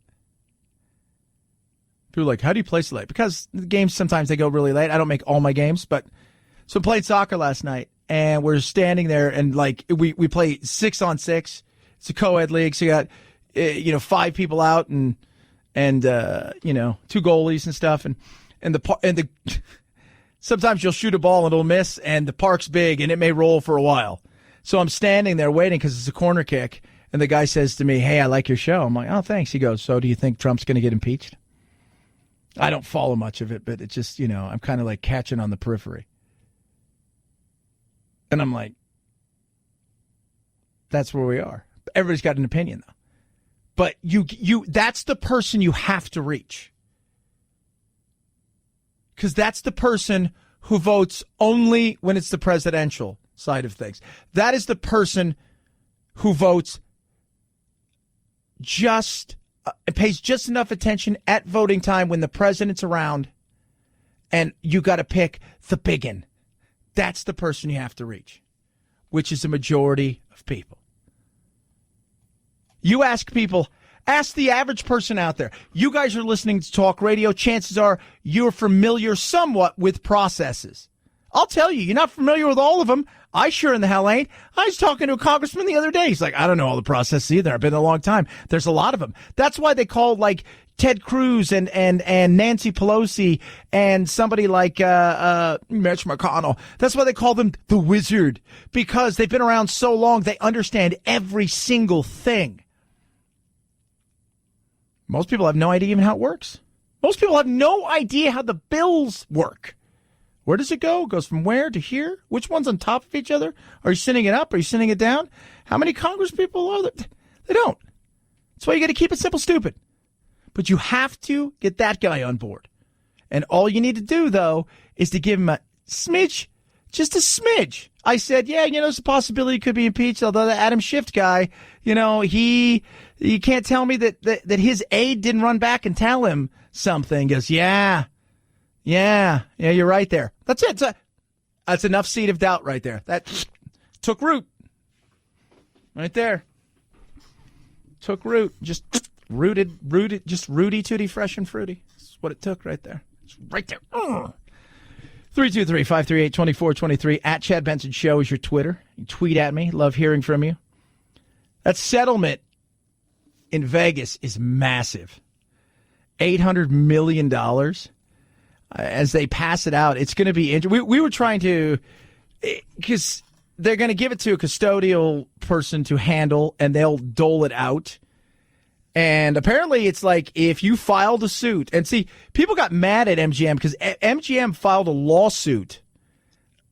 People are like, how do you play so late? Because the games, sometimes they go really late. I don't make all my games, but So I played soccer last night, and we're standing there, and like we play 6-on-6. It's a co-ed league, so you got 5 people out, and 2 goalies and stuff, and the sometimes you'll shoot a ball and it'll miss, and the park's big and it may roll for a while. So I'm standing there waiting because it's a corner kick, and the guy says to me, "Hey, I like your show." I'm like, "Oh, thanks." He goes, "So do you think Trump's going to get impeached?" I don't follow much of it, but it's just I'm kind of like catching on the periphery. And I'm like, that's where we are. Everybody's got an opinion, though. But that's the person you have to reach. Because that's the person who votes only when it's the presidential side of things. That is the person who votes pays just enough attention at voting time when the president's around, and you got to pick the biggin. That's the person you have to reach, which is the majority of people. You ask people, ask the average person out there. You guys are listening to talk radio. Chances are you're familiar somewhat with processes. I'll tell you, you're not familiar with all of them. I sure in the hell ain't. I was talking to a congressman the other day. He's like, I don't know all the processes either. I've been there a long time. There's a lot of them. That's why they call like Ted Cruz and Nancy Pelosi and somebody like Mitch McConnell. That's why they call them the wizard, because they've been around so long. They understand every single thing. Most people have no idea even how it works. Most people have no idea how the bills work. Where does it go? It goes from where to here? Which one's on top of each other? Are you sending it up? Are you sending it down? How many Congress people are there? They don't. That's why you got to keep it simple, stupid. But you have to get that guy on board. And all you need to do, though, is to give him a smidge, just a smidge. I said, yeah, there's a possibility he could be impeached, although the Adam Schiff guy, you can't tell me that his aide didn't run back and tell him something. He goes, yeah, you're right there. That's it. That's enough seed of doubt right there. That took root. Right there. Took root. Just rooted, just rooty, tooty, fresh and fruity. That's what it took right there. It's right there. 323-538-2423. At Chad Benson Show is your Twitter. You tweet at me. Love hearing from you. That settlement in Vegas is massive. $800 million. As they pass it out, it's going to be interesting. We were trying to, because they're going to give it to a custodial person to handle, and they'll dole it out. And apparently it's like if you filed a suit, and see, people got mad at MGM because MGM filed a lawsuit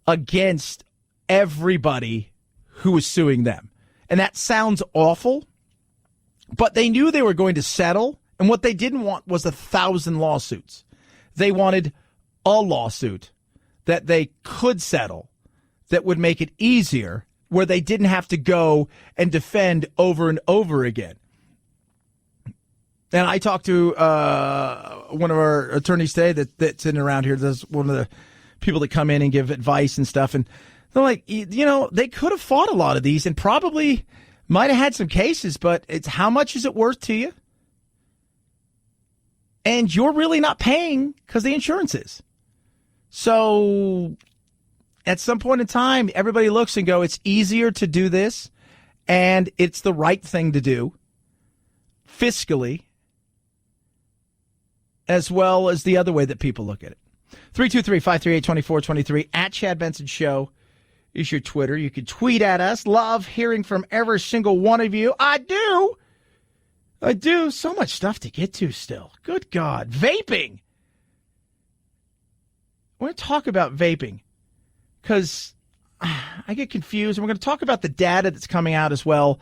against everybody who was suing them. And that sounds awful, but they knew they were going to settle, and what they didn't want was 1,000 lawsuits. They wanted a lawsuit that they could settle that would make it easier, where they didn't have to go and defend over and over again. And I talked to one of our attorneys today that's in around here. That's one of the people that come in and give advice and stuff. And they're like, they could have fought a lot of these and probably might have had some cases, but it's how much is it worth to you? And you're really not paying because the insurance is. So at some point in time, everybody looks and go, it's easier to do this, and it's the right thing to do fiscally, as well as the other way that people look at it. 323-538-2423. At Chad Benson Show is your Twitter. You can tweet at us. Love hearing from every single one of you. I do. So much stuff to get to still. Good God. Vaping. We're going to talk about vaping because I get confused. And we're going to talk about the data that's coming out as well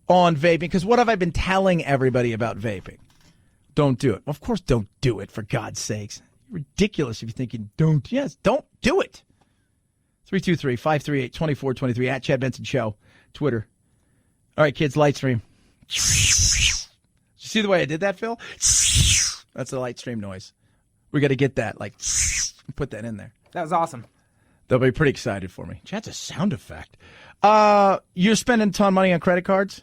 on vaping. Because what have I been telling everybody about vaping? Don't do it. Of course, don't do it, for God's sakes. Ridiculous if you're thinking, don't. Yes, don't do it. 323-538-2423. At Chad Benson Show. Twitter. All right, kids, light stream. You see the way I did that, Phil? That's the light stream noise. We got to get that, like, put that in there. That was awesome. They'll be pretty excited for me. That's a sound effect. You're spending a ton of money on credit cards?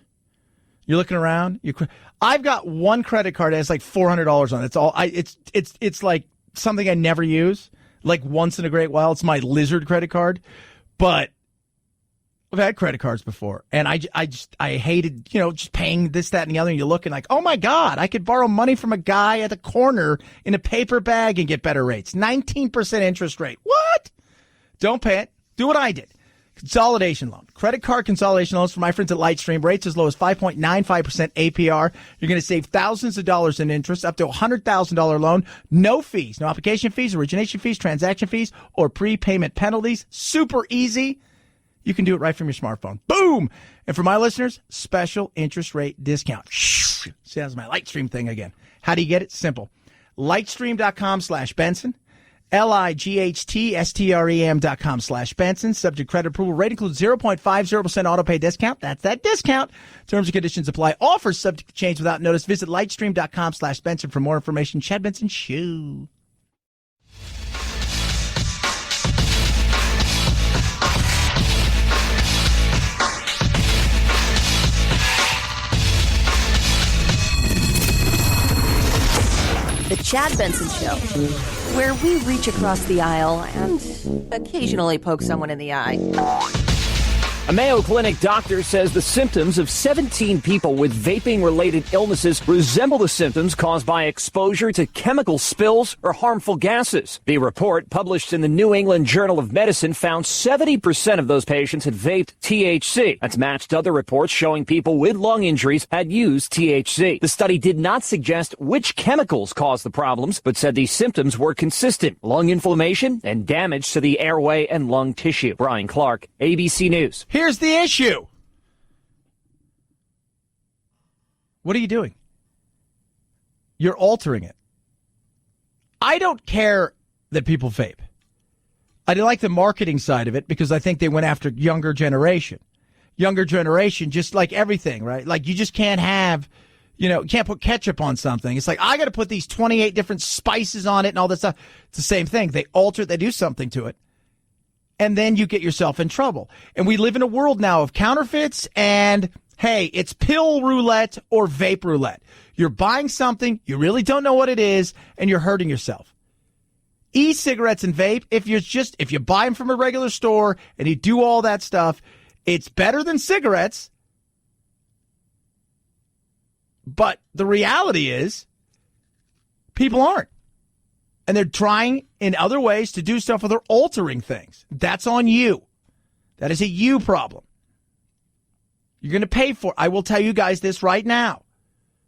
You're looking around? I've got one credit card that has like $400 on it. It's all. It's like something I never use. like once in a great while. It's my Lizard credit card. But I've had credit cards before, and I hated, just paying this, that, and the other, and you look and like, oh my God, I could borrow money from a guy at the corner in a paper bag and get better rates. 19% interest rate. What? Don't pay it. Do what I did. Consolidation loan. Credit card consolidation loans for my friends at Lightstream. Rates as low as 5.95% APR. You're going to save thousands of dollars in interest, up to a $100,000 loan. No fees. No application fees, origination fees, transaction fees, or prepayment penalties. Super easy. You can do it right from your smartphone. Boom! And for my listeners, special interest rate discount. See, that's my Lightstream thing again. How do you get it? Simple. Lightstream.com/Benson. LIGHTSTREM.com/Benson. Subject credit approval. Rate includes 0.50% auto pay discount. That's that discount. Terms and conditions apply. Offers subject to change without notice. Visit Lightstream.com/Benson for more information. Chad Benson Show. The Chad Benson Show, where we reach across the aisle and occasionally poke someone in the eye. A Mayo Clinic doctor says the symptoms of 17 people with vaping-related illnesses resemble the symptoms caused by exposure to chemical spills or harmful gases. The report, published in the New England Journal of Medicine, found 70% of those patients had vaped THC. That's matched other reports showing people with lung injuries had used THC. The study did not suggest which chemicals caused the problems, but said these symptoms were consistent: lung inflammation and damage to the airway and lung tissue. Brian Clark, ABC News. Here's the issue. What are you doing? You're altering it. I don't care that people vape. I like the marketing side of it because I think they went after younger generation. Younger generation, just like everything, right? Like you just can't have, you can't put ketchup on something. It's like, I got to put these 28 different spices on it and all this stuff. It's the same thing. They alter it. They do something to it. And then you get yourself in trouble. And we live in a world now of counterfeits and, hey, it's pill roulette or vape roulette. You're buying something, you really don't know what it is, and you're hurting yourself. E-cigarettes and vape, if you buy them from a regular store and you do all that stuff, it's better than cigarettes. But the reality is, people aren't. And they're trying in other ways to do stuff where they're altering things. That's on you. That is a you problem. You're going to pay for it. I will tell you guys this right now.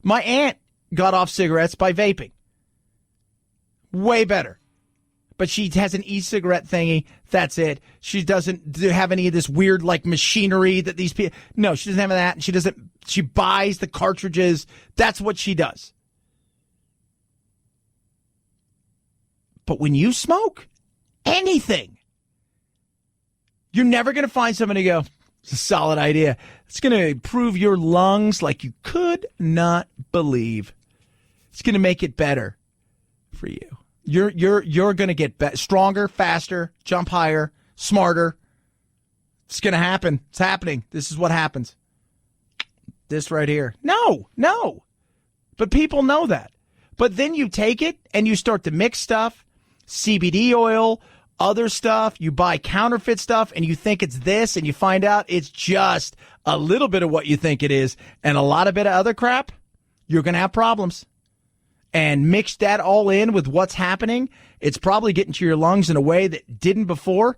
My aunt got off cigarettes by vaping. Way better. But she has an e-cigarette thingy. That's it. She doesn't have any of this weird machinery that these people. No, she doesn't have that. She buys the cartridges. That's what she does. But when you smoke anything, you're never going to find someone to go, it's a solid idea. It's going to improve your lungs like you could not believe. It's going to make it better for you. You're going to get stronger, faster, jump higher, smarter. It's going to happen. It's happening. This is what happens. This right here. No. But people know that. But then you take it and you start to mix stuff. CBD oil, other stuff. You buy counterfeit stuff and you think it's this and you find out it's just a little bit of what you think it is and a lot of bit of other crap. You're going to have problems. And mix that all in with what's happening. It's probably getting to your lungs in a way that didn't before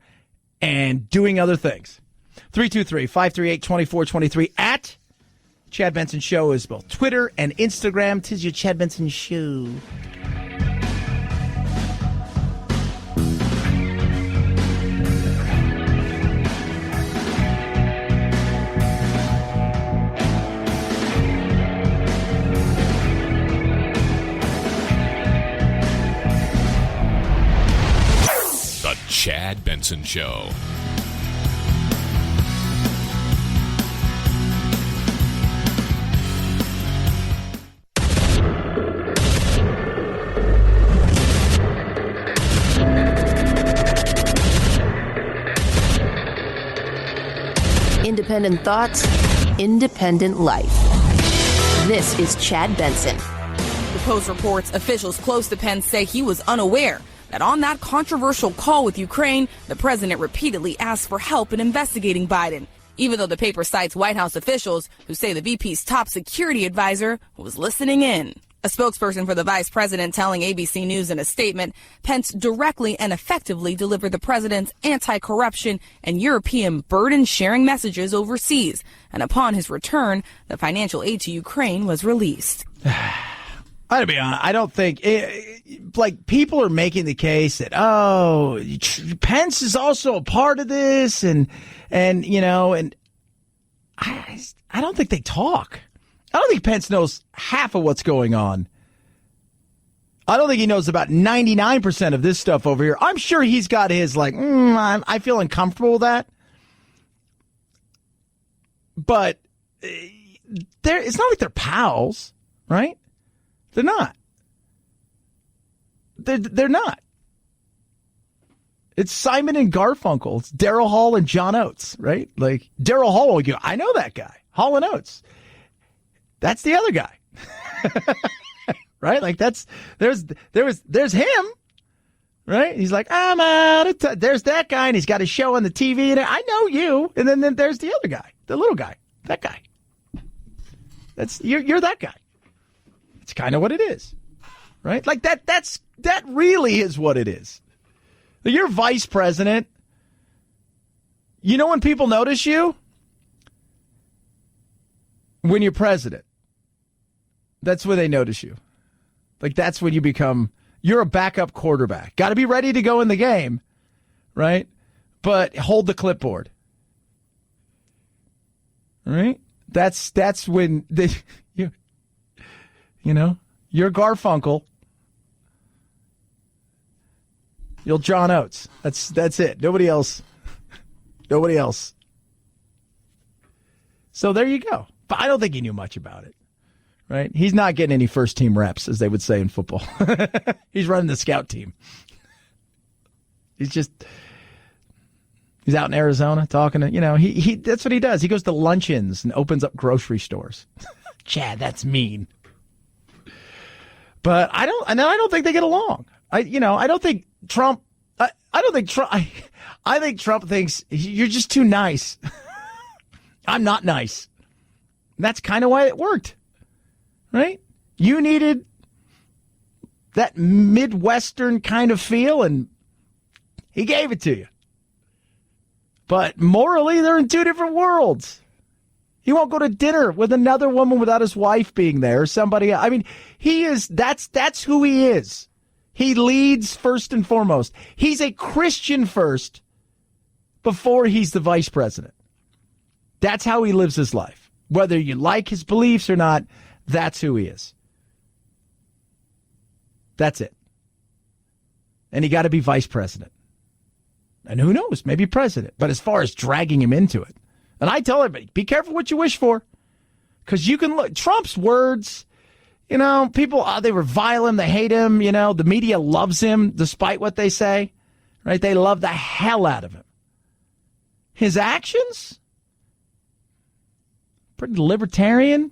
and doing other things. 323-538-2423 at Chad Benson Show is both Twitter and Instagram. 'Tis your Chad Benson Show. Chad Benson Show. Independent thoughts, independent life. This is Chad Benson. The Post reports officials close to Pence say he was unaware that on that controversial call with Ukraine, the president repeatedly asked for help in investigating Biden, even though the paper cites White House officials who say the VP's top security advisor was listening in. A spokesperson for the vice president telling ABC News in a statement, Pence directly and effectively delivered the president's anti-corruption and European burden-sharing messages overseas. And upon his return, the financial aid to Ukraine was released. I'll be honest, I don't think, people are making the case that, Pence is also a part of this, and I don't think they talk. I don't think Pence knows half of what's going on. I don't think he knows about 99% of this stuff over here. I'm sure he's got his, I feel uncomfortable with that. But it's not like they're pals, right? They're not. They're not. It's Simon and Garfunkel. It's Daryl Hall and John Oates, right? Like, Daryl Hall will go, I know that guy. Hall and Oates. That's the other guy. Right? Like, there's him. Right? He's like, I'm out of touch. There's that guy, and he's got a show on the TV, and I know you. And then there's the other guy, the little guy, that guy. You're that guy. It's kind of what it is. Right? Like, that really is what it is. You're vice president. You know when people notice you? When you're president. That's when they notice you. Like, that's when you're a backup quarterback. Got to be ready to go in the game, right? But hold the clipboard. Right? That's when you're Garfunkel. You're John Oates. That's it. Nobody else. Nobody else. So there you go. But I don't think he knew much about it. Right? He's not getting any first team reps, as they would say in football. He's running the scout team. He's out in Arizona talking to, he that's what he does. He goes to luncheons and opens up grocery stores. Chad, that's mean. But I don't think they get along. I think Trump thinks you're just too nice. I'm not nice. That's kind of why it worked. Right? You needed that Midwestern kind of feel, and he gave it to you. But morally, they're in two different worlds. He won't go to dinner with another woman without his wife being there, or somebody. I mean, that's who he is. He leads first and foremost. He's a Christian first before he's the vice president. That's how he lives his life. Whether you like his beliefs or not, that's who he is. That's it. And he got to be vice president. And who knows, maybe president. But as far as dragging him into it, and I tell everybody, be careful what you wish for. Because you can look, Trump's words, people, they revile him, they hate him, the media loves him despite what they say, right? They love the hell out of him. His actions, pretty libertarian,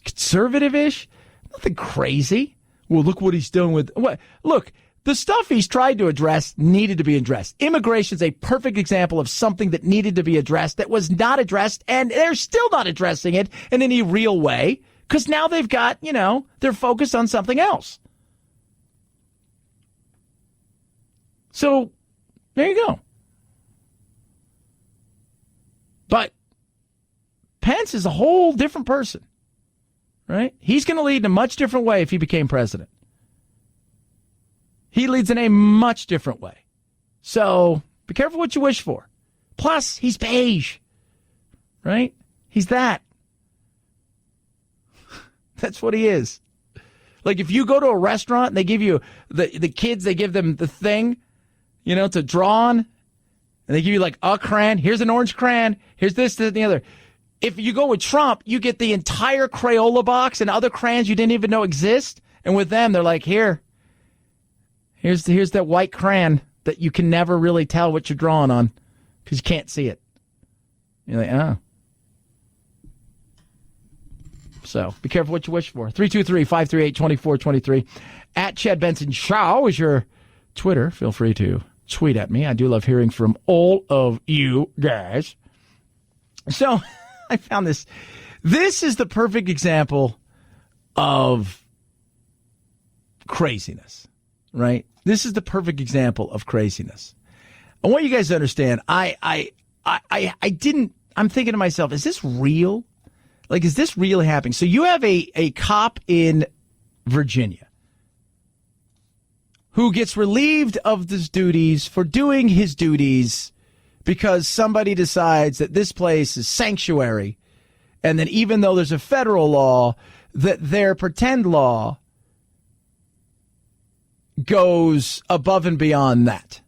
conservative-ish, nothing crazy. Well, look what he's doing with, look, the stuff he's tried to address needed to be addressed. Immigration is a perfect example of something that needed to be addressed that was not addressed, and they're still not addressing it in any real way because now they've got, they're focused on something else. So there you go. But Pence is a whole different person, right? He's going to lead in a much different way if he became president. He leads in a much different way. So be careful what you wish for. Plus, he's beige, right? He's that. That's what he is. Like if you go to a restaurant and they give you, the kids, they give them the thing, to draw on, and they give you like a crayon. Here's an orange crayon. Here's this, that, and the other. If you go with Trump, you get the entire Crayola box and other crayons you didn't even know exist. And with them, they're like, here's that white crayon that you can never really tell what you're drawing on because you can't see it. You're like, oh. So be careful what you wish for. 323-538-2423. At Chad Benson Show is your Twitter, feel free to tweet at me. I do love hearing from all of you guys. So I found this. This is the perfect example of craziness, right? This is the perfect example of craziness. I want you guys to understand, I'm thinking to myself, is this real? Like, is this really happening? So you have a cop in Virginia who gets relieved of his duties for doing his duties because somebody decides that this place is sanctuary, and that even though there's a federal law, that their pretend law goes above and beyond that.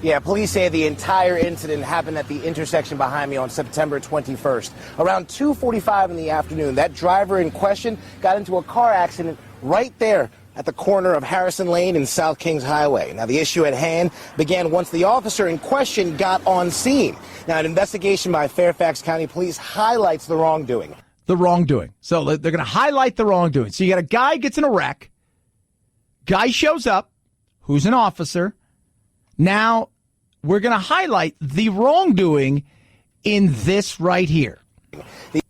Yeah, police say the entire incident happened at the intersection behind me on September 21st. Around 2:45 in the afternoon, that driver in question got into a car accident right there at the corner of Harrison Lane and South Kings Highway. Now, the issue at hand began once the officer in question got on scene. Now, an investigation by Fairfax County Police highlights the wrongdoing. The wrongdoing. So they're going to highlight the wrongdoing. So you got a guy gets in a wreck. Guy shows up, who's an officer. Now, we're going to highlight the wrongdoing in this right here. The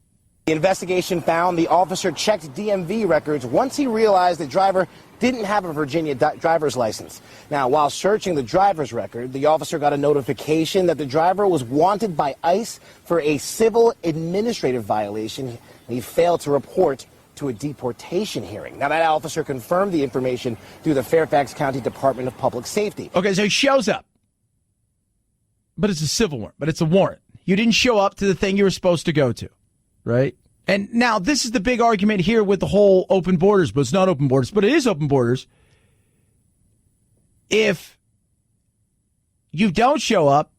investigation found the officer checked DMV records once he realized the driver didn't have a Virginia driver's license. Now, while searching the driver's record, the officer got a notification that the driver was wanted by ICE for a civil administrative violation. He failed to report to a deportation hearing. Now, that officer confirmed the information through the Fairfax County Department of Public Safety. Okay, so he shows up. But it's a civil warrant, but it's a warrant. You didn't show up to the thing you were supposed to go to, right? And now this is the big argument here with the whole open borders, but it's not open borders, but it is open borders. If you don't show up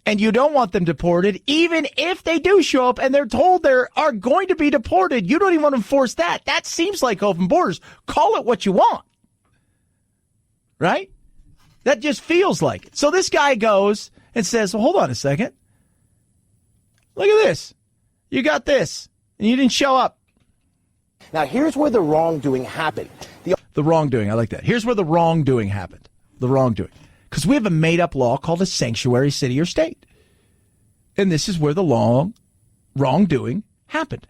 and you don't want them deported, even if they do show up and they're told they are going to be deported, you don't even want to enforce that. That seems like open borders. Call it what you want, right? That just feels like it. So this guy goes and says, well, hold on a second. Look at this. You got this, and you didn't show up. Now, here's where the wrongdoing happened. The wrongdoing, I like that. Here's where the wrongdoing happened. The wrongdoing. Because we have a made-up law called a sanctuary city or state. And this is where the wrongdoing happened.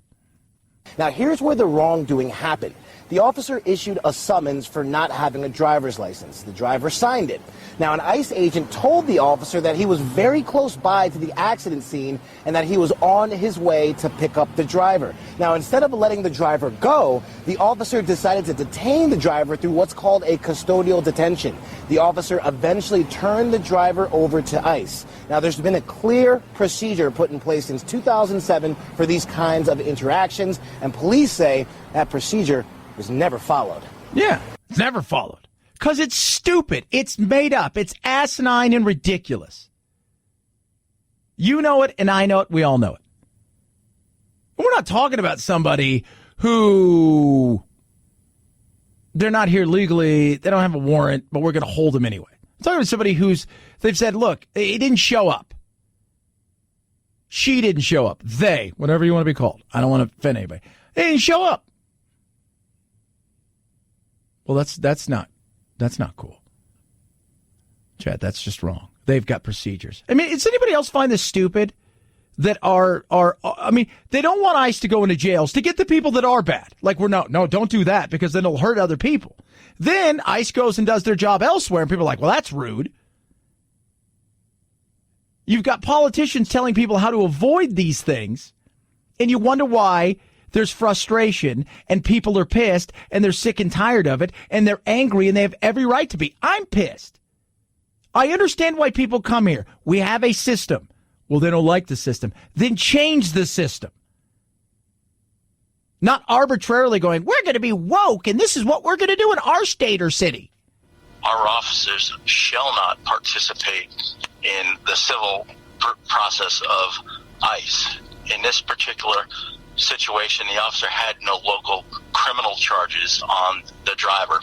Now, here's where the wrongdoing happened. The officer issued a summons for not having a driver's license. The driver signed it. Now, an ICE agent told the officer that he was very close by to the accident scene and that he was on his way to pick up the driver. Now, instead of letting the driver go, the officer decided to detain the driver through what's called a custodial detention. The officer eventually turned the driver over to ICE. Now, there's been a clear procedure put in place since 2007 for these kinds of interactions, and police say that procedure was never followed. Yeah, it's never followed. Because it's stupid. It's made up. It's asinine and ridiculous. You know it, and I know it. We all know it. We're not talking about somebody who they're not here legally. They don't have a warrant, but we're going to hold them anyway. I'm talking about somebody they've said, look, he didn't show up. She didn't show up. They, whatever you want to be called. I don't want to offend anybody. They didn't show up. Well, that's not cool. Chad, that's just wrong. They've got procedures. I mean, does anybody else find this stupid? That they don't want ICE to go into jails to get the people that are bad. Like, no, don't do that because then it'll hurt other people. Then ICE goes and does their job elsewhere, and people are like, well, that's rude. You've got politicians telling people how to avoid these things, and you wonder why there's frustration and people are pissed and they're sick and tired of it and they're angry and they have every right to be. I'm pissed. I understand why people come here. We have a system. Well, they don't like the system. Then change the system. Not arbitrarily going, we're going to be woke and this is what we're going to do in our state or city. Our officers shall not participate in the civil process of ICE. In this particular situation, the officer had no local criminal charges on the driver.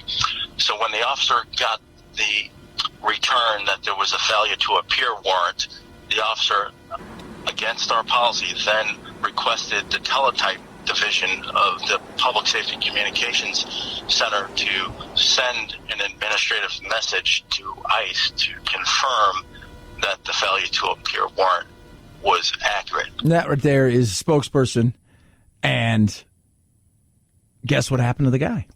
So when the officer got the return that there was a failure to appear warrant, the officer, against our policy, then requested the teletype division of the Public Safety Communications Center to send an administrative message to ICE to confirm that the failure to appear warrant was accurate. That right there is a spokesperson, and guess what happened to the guy?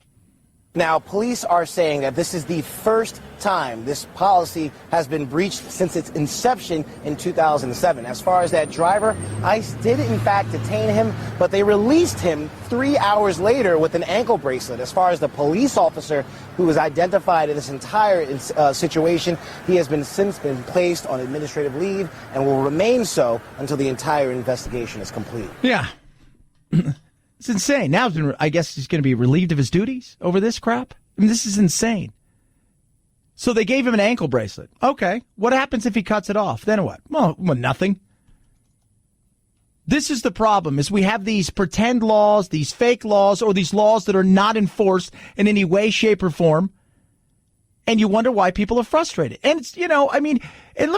Now, police are saying that this is the first time this policy has been breached since its inception in 2007. As far as that driver, ICE did in fact detain him, but they released him 3 hours later with an ankle bracelet. As far as the police officer who was identified in this entire situation, he has since been placed on administrative leave and will remain so until the entire investigation is complete. Yeah. It's insane. Now, I guess he's going to be relieved of his duties over this crap? I mean, this is insane. So they gave him an ankle bracelet. Okay. What happens if he cuts it off? Then what? Well, nothing. This is the problem, is we have these pretend laws, these fake laws, or these laws that are not enforced in any way, shape, or form. And you wonder why people are frustrated. And it's, and let me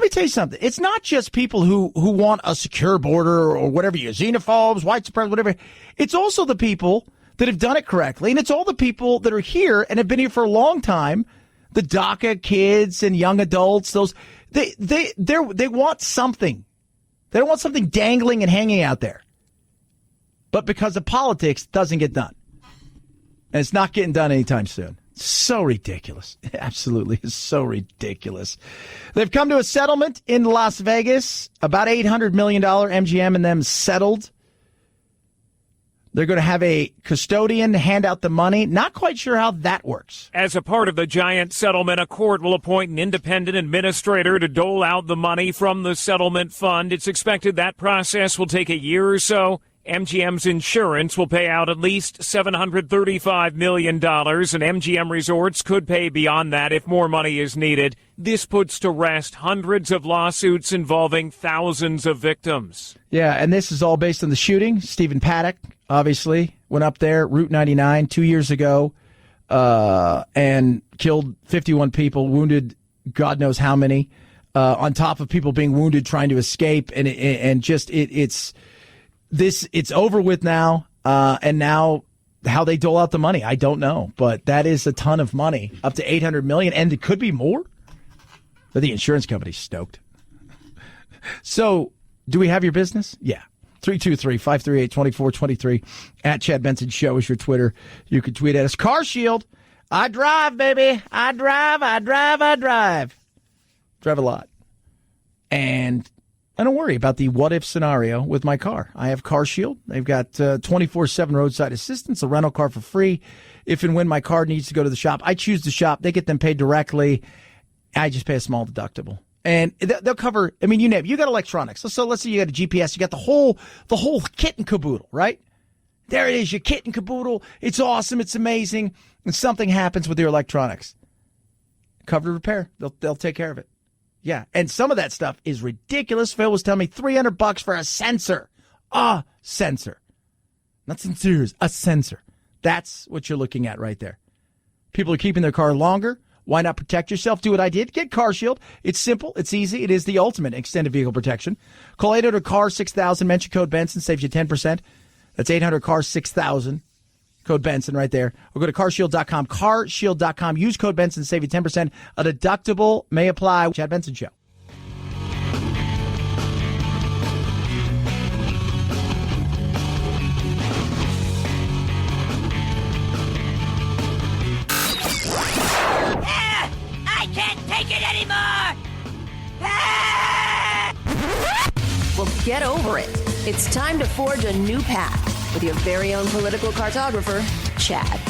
tell you something. It's not just people who want a secure border or whatever, xenophobes, white supremacists, whatever. It's also the people that have done it correctly. And it's all the people that are here and have been here for a long time. The DACA kids and young adults, they want something. They don't want something dangling and hanging out there. But because of politics, it doesn't get done. And it's not getting done anytime soon. So ridiculous. Absolutely. It's so ridiculous. They've come to a settlement in Las Vegas. About $800 million. MGM and them settled. They're going to have a custodian hand out the money. Not quite sure how that works. As a part of the giant settlement, a court will appoint an independent administrator to dole out the money from the settlement fund. It's expected that process will take a year or so. MGM's insurance will pay out at least $735 million, and MGM Resorts could pay beyond that if more money is needed. This puts to rest hundreds of lawsuits involving thousands of victims. Yeah, and this is all based on the shooting. Stephen Paddock, obviously, went up there, Route 99, 2 years ago, and killed 51 people, wounded God knows how many, on top of people being wounded trying to escape, it's over with now, and now how they dole out the money, I don't know. But that is a ton of money, up to $800 million, and it could be more. But the insurance company's stoked. So, do we have your business? Yeah. 323-538-2423. At Chad Benson Show is your Twitter. You can tweet at us. Car Shield. I drive, baby. I drive. Drive a lot. And I don't worry about the what-if scenario with my car. I have Car Shield. They've got 24/7 roadside assistance, a rental car for free. If and when my car needs to go to the shop, I choose the shop. They get them paid directly. I just pay a small deductible. And they'll cover, you name it. You got electronics. So let's say you got a GPS. You got the whole kit and caboodle, right? There it is, your kit and caboodle. It's awesome. It's amazing. And something happens with your electronics. Covered repair. They'll take care of it. Yeah, and some of that stuff is ridiculous. Phil was telling me $300 for a sensor. A sensor. Not sensors, a sensor. That's what you're looking at right there. People are keeping their car longer. Why not protect yourself? Do what I did. Get Car Shield. It's simple. It's easy. It is the ultimate extended vehicle protection. Call 800-CAR-6000. Mention code Benson. Saves you 10%. That's 800-CAR-6000. Code Benson right there. Or go to carshield.com. Carshield.com. Use code Benson. Save you 10%. A deductible may apply. Chad Benson Show. I can't take it anymore! Well, get over it. It's time to forge a new path with your very own political cartographer, Chad.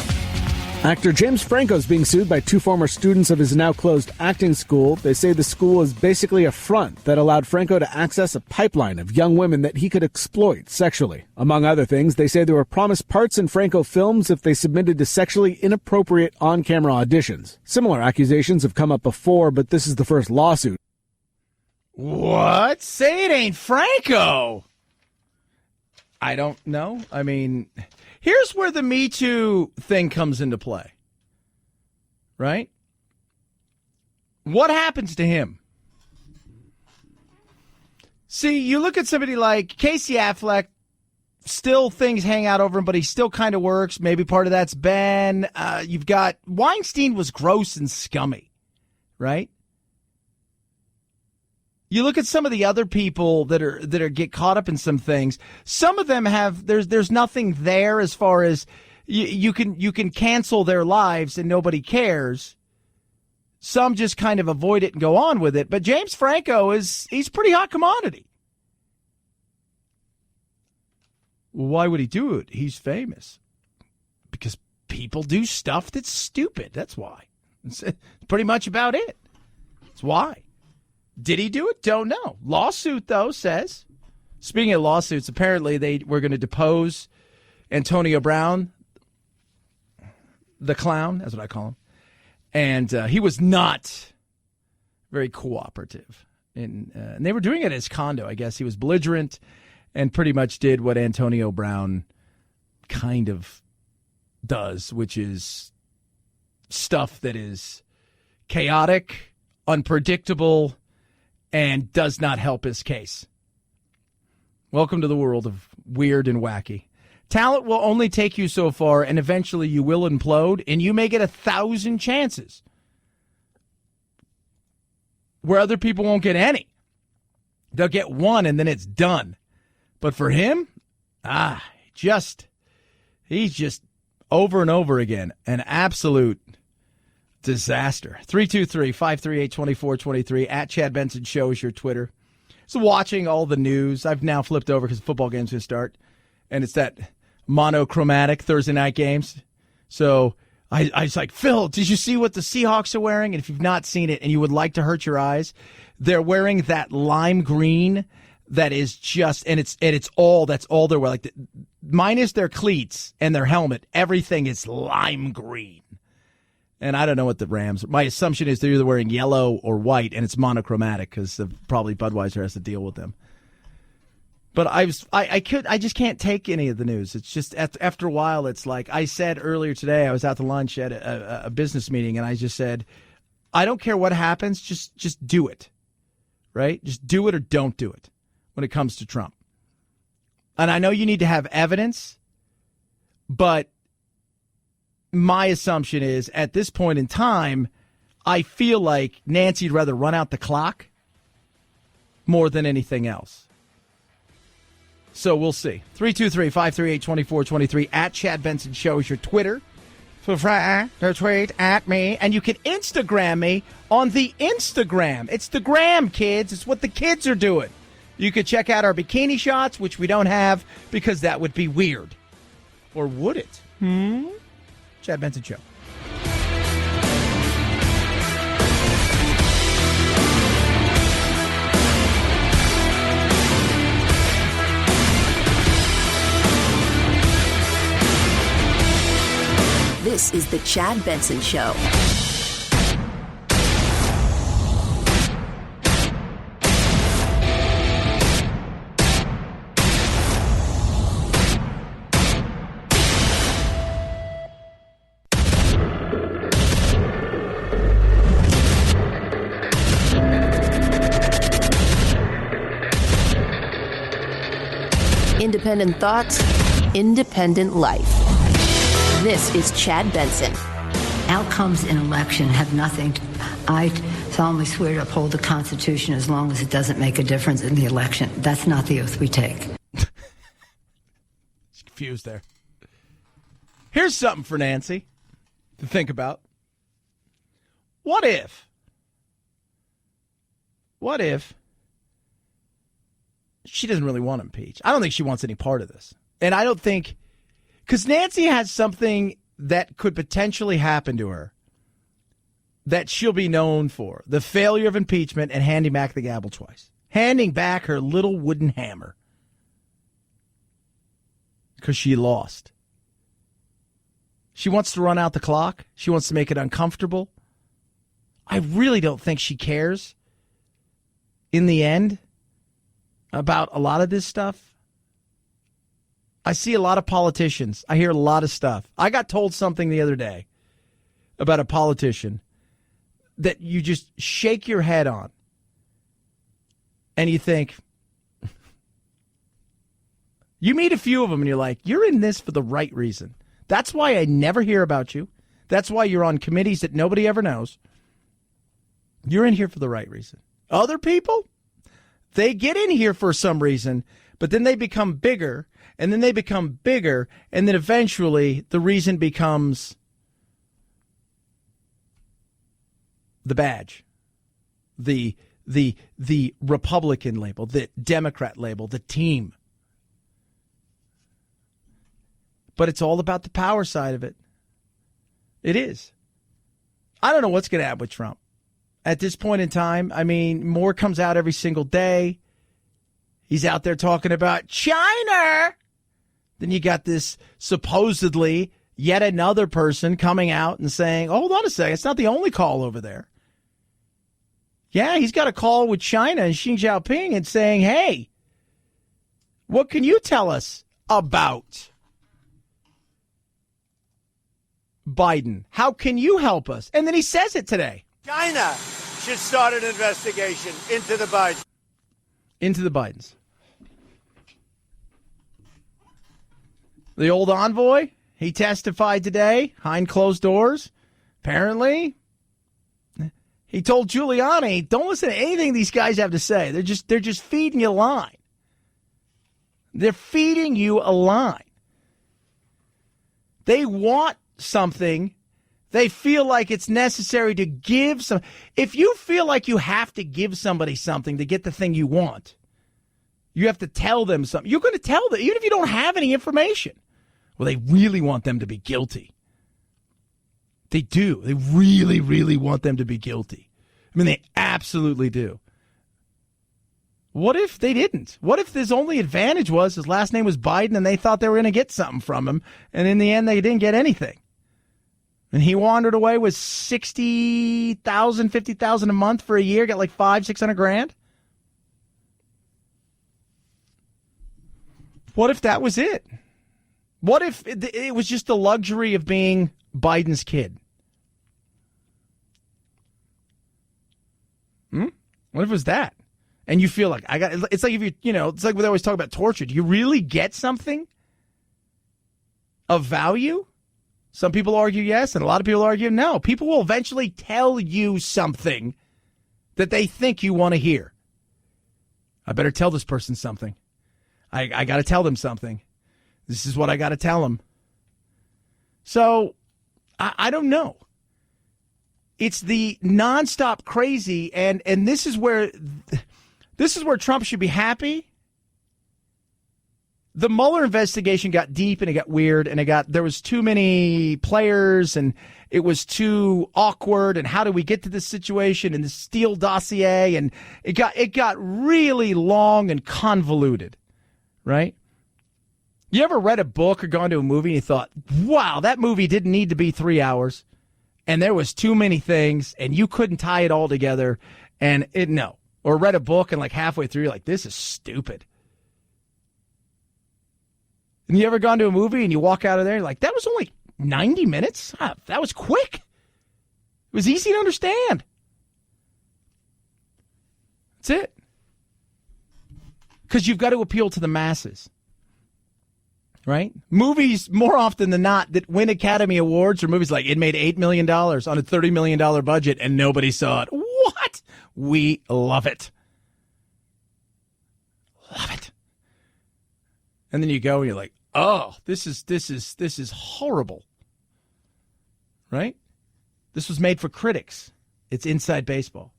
Actor James Franco is being sued by two former students of his now closed acting school. They say the school is basically a front that allowed Franco to access a pipeline of young women that he could exploit sexually. Among other things, they say they were promised parts in Franco films if they submitted to sexually inappropriate on-camera auditions. Similar accusations have come up before, but this is the first lawsuit. What? Say it ain't Franco. I don't know. Here's where the Me Too thing comes into play. Right? What happens to him? See, you look at somebody like Casey Affleck, still things hang out over him, but he still kind of works. Maybe part of that's Ben. You've got Weinstein was gross and scummy, right? You look at some of the other people that are get caught up in some things. Some of them have there's nothing there as far as you can cancel their lives and nobody cares. Some just kind of avoid it and go on with it. But James Franco he's pretty hot commodity. Why would he do it? He's famous. Because people do stuff that's stupid. That's why. It's pretty much about it. That's why. Did he do it? Don't know. Lawsuit, though, says. Speaking of lawsuits, apparently they were going to depose Antonio Brown, the clown, that's what I call him. And he was not very cooperative. And they were doing it at his condo, I guess. He was belligerent and pretty much did what Antonio Brown kind of does, which is stuff that is chaotic, unpredictable, and does not help his case. Welcome to the world of weird and wacky. Talent will only take you so far, and eventually you will implode, and you may get 1,000 chances where other people won't get any. They'll get one, and then it's done. But for him, he's just over and over again an absolute disaster. 323-538-2423 at Chad Benson Show is your Twitter. So watching all the news, I've now flipped over because the football game's going to start, and it's that monochromatic Thursday night games. So I was like, Phil, did you see what the Seahawks are wearing? And if you've not seen it and you would like to hurt your eyes, they're wearing that lime green that is just, and it's all, that's all they're wearing. Like minus their cleats and their helmet, everything is lime green. And I don't know what the Rams, my assumption is they're either wearing yellow or white, and it's monochromatic because probably Budweiser has to deal with them. But I just can't take any of the news. It's just after a while, it's like I said earlier today, I was out to lunch at a business meeting, and I just said, I don't care what happens, just do it, right? Just do it or don't do it when it comes to Trump. And I know you need to have evidence, but my assumption is at this point in time, I feel like Nancy'd rather run out the clock more than anything else. So we'll see. 323-538-2423 at Chad Benson Show is your Twitter. Feel free to tweet at me. And you can Instagram me on the Instagram. It's the gram, kids. It's what the kids are doing. You could check out our bikini shots, which we don't have because that would be weird. Or would it? Chad Benson Show. This is the Chad Benson Show. Independent thoughts, independent life. This is Chad Benson. Outcomes in election have nothing to, I solemnly swear to uphold the Constitution as long as it doesn't make a difference in the election. That's not the oath we take. She's confused there. Here's something for Nancy to think about. What if she doesn't really want to impeach? I don't think she wants any part of this. And I don't think, because Nancy has something that could potentially happen to her that she'll be known for. The failure of impeachment and handing back the gavel twice. Handing back her little wooden hammer. Because she lost. She wants to run out the clock. She wants to make it uncomfortable. I really don't think she cares in the end about a lot of this stuff. I see a lot of politicians. I hear a lot of stuff. I got told something the other day about a politician that you just shake your head on. And you think, You meet a few of them and you're like, you're in this for the right reason. That's why I never hear about you. That's why you're on committees that nobody ever knows. You're in here for the right reason. Other people, they get in here for some reason, but then they become bigger, and then they become bigger, and then eventually the reason becomes the badge, the Republican label, the Democrat label, the team. But it's all about the power side of it. It is. I don't know what's going to happen with Trump. At this point in time, I mean, more comes out every single day. He's out there talking about China. Then you got this supposedly yet another person coming out and saying, oh, hold on a second, it's not the only call over there. Yeah, he's got a call with China and Xi Jinping and saying, hey, what can you tell us about Biden? How can you help us? And then he says it today. China should start an investigation into the Bidens. Into the Bidens. The old envoy, he testified today behind closed doors. Apparently, he told Giuliani, don't listen to anything these guys have to say. They're just feeding you a line. They're feeding you a line. They want something. They feel like it's necessary to give some. If you feel like you have to give somebody something to get the thing you want, you have to tell them something. You're going to tell them, even if you don't have any information. Well, they really want them to be guilty. They do. They really, really want them to be guilty. I mean, they absolutely do. What if they didn't? What if his only advantage was his last name was Biden and they thought they were going to get something from him, and in the end they didn't get anything? And he wandered away with $60,000, $50,000 a month for a year, got like $500,000-$600,000. What if that was it? What if it was just the luxury of being Biden's kid? What if it was that? And you feel like it's like if it's like they always talk about torture. Do you really get something of value? Some people argue yes, and a lot of people argue no. People will eventually tell you something that they think you want to hear. I better tell this person something. I got to tell them something. This is what I got to tell them. So, I don't know. It's the nonstop crazy, and this is where Trump should be happy. The Mueller investigation got deep and it got weird, and there was too many players, and it was too awkward. And how do we get to this situation and the Steele dossier? And it got really long and convoluted, right? You ever read a book or gone to a movie and you thought, wow, that movie didn't need to be 3 hours, and there was too many things, and you couldn't tie it all together, and no. Or read a book and like halfway through, you're like, this is stupid. And you ever gone to a movie and you walk out of there and you're like, that was only 90 minutes? That was quick. It was easy to understand. That's it. Because you've got to appeal to the masses. Right? Movies, more often than not, that win Academy Awards are movies like it made $8 million on a $30 million budget and nobody saw it. What? We love it. Love it. And then you go and you're like, oh, this is horrible. Right? This was made for critics. It's inside baseball.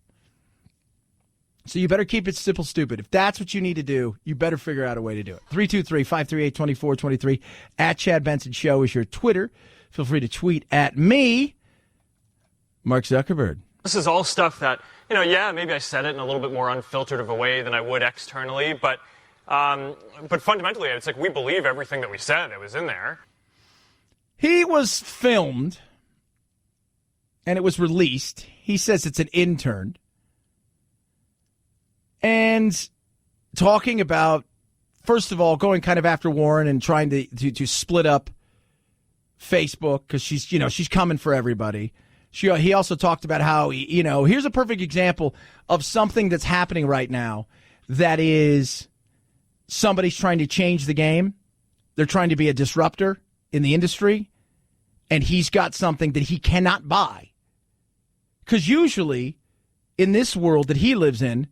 So you better keep it simple, stupid. If that's what you need to do, you better figure out a way to do it. 323-538-2423 at Chad Benson Show is your Twitter. Feel free to tweet at me, Mark Zuckerberg. This is all stuff that, maybe I said it in a little bit more unfiltered of a way than I would externally, but fundamentally, it's like we believe everything that we said. It was in there. He was filmed, and it was released. He says it's an intern. And talking about, first of all, going kind of after Warren and trying to split up Facebook because she's coming for everybody. He also talked about how, here's a perfect example of something that's happening right now that is somebody's trying to change the game. They're trying to be a disruptor in the industry, and he's got something that he cannot buy. Because usually, in this world that he lives in,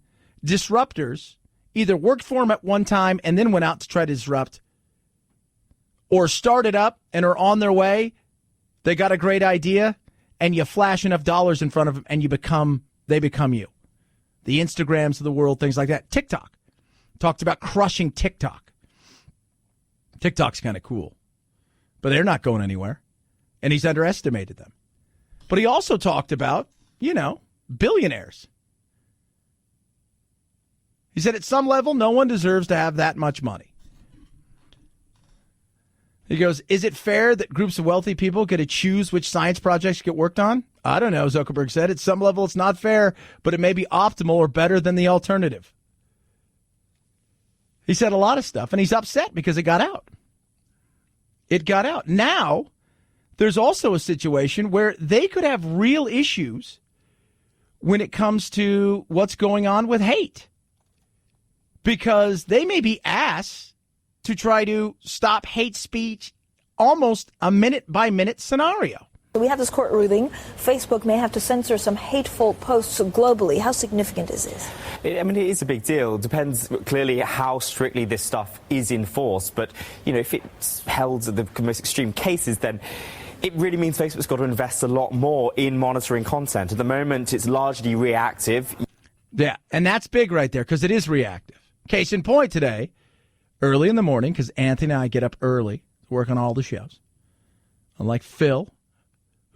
disruptors either worked for him at one time and then went out to try to disrupt, or started up and are on their way. They got a great idea, and you flash enough dollars in front of them, and they become you. The Instagrams of the world, things like that. TikTok. Talked about crushing TikTok. TikTok's kind of cool, but they're not going anywhere, and he's underestimated them. But he also talked about, billionaires. He said at some level, no one deserves to have that much money. He goes, is it fair that groups of wealthy people get to choose which science projects get worked on? I don't know, Zuckerberg said. At some level, it's not fair, but it may be optimal or better than the alternative. He said a lot of stuff, and he's upset because it got out. It got out. Now, there's also a situation where they could have real issues when it comes to what's going on with hate, because they may be asked to try to stop hate speech, almost a minute-by-minute scenario. We have this court ruling. Facebook may have to censor some hateful posts globally. How significant is this? It is a big deal. It depends clearly how strictly this stuff is enforced. But, if it's held to the most extreme cases, then it really means Facebook's got to invest a lot more in monitoring content. At the moment, it's largely reactive. Yeah, and that's big right there, because it is reactive. Case in point today, early in the morning, because Anthony and I get up early to work on all the shows. Unlike Phil,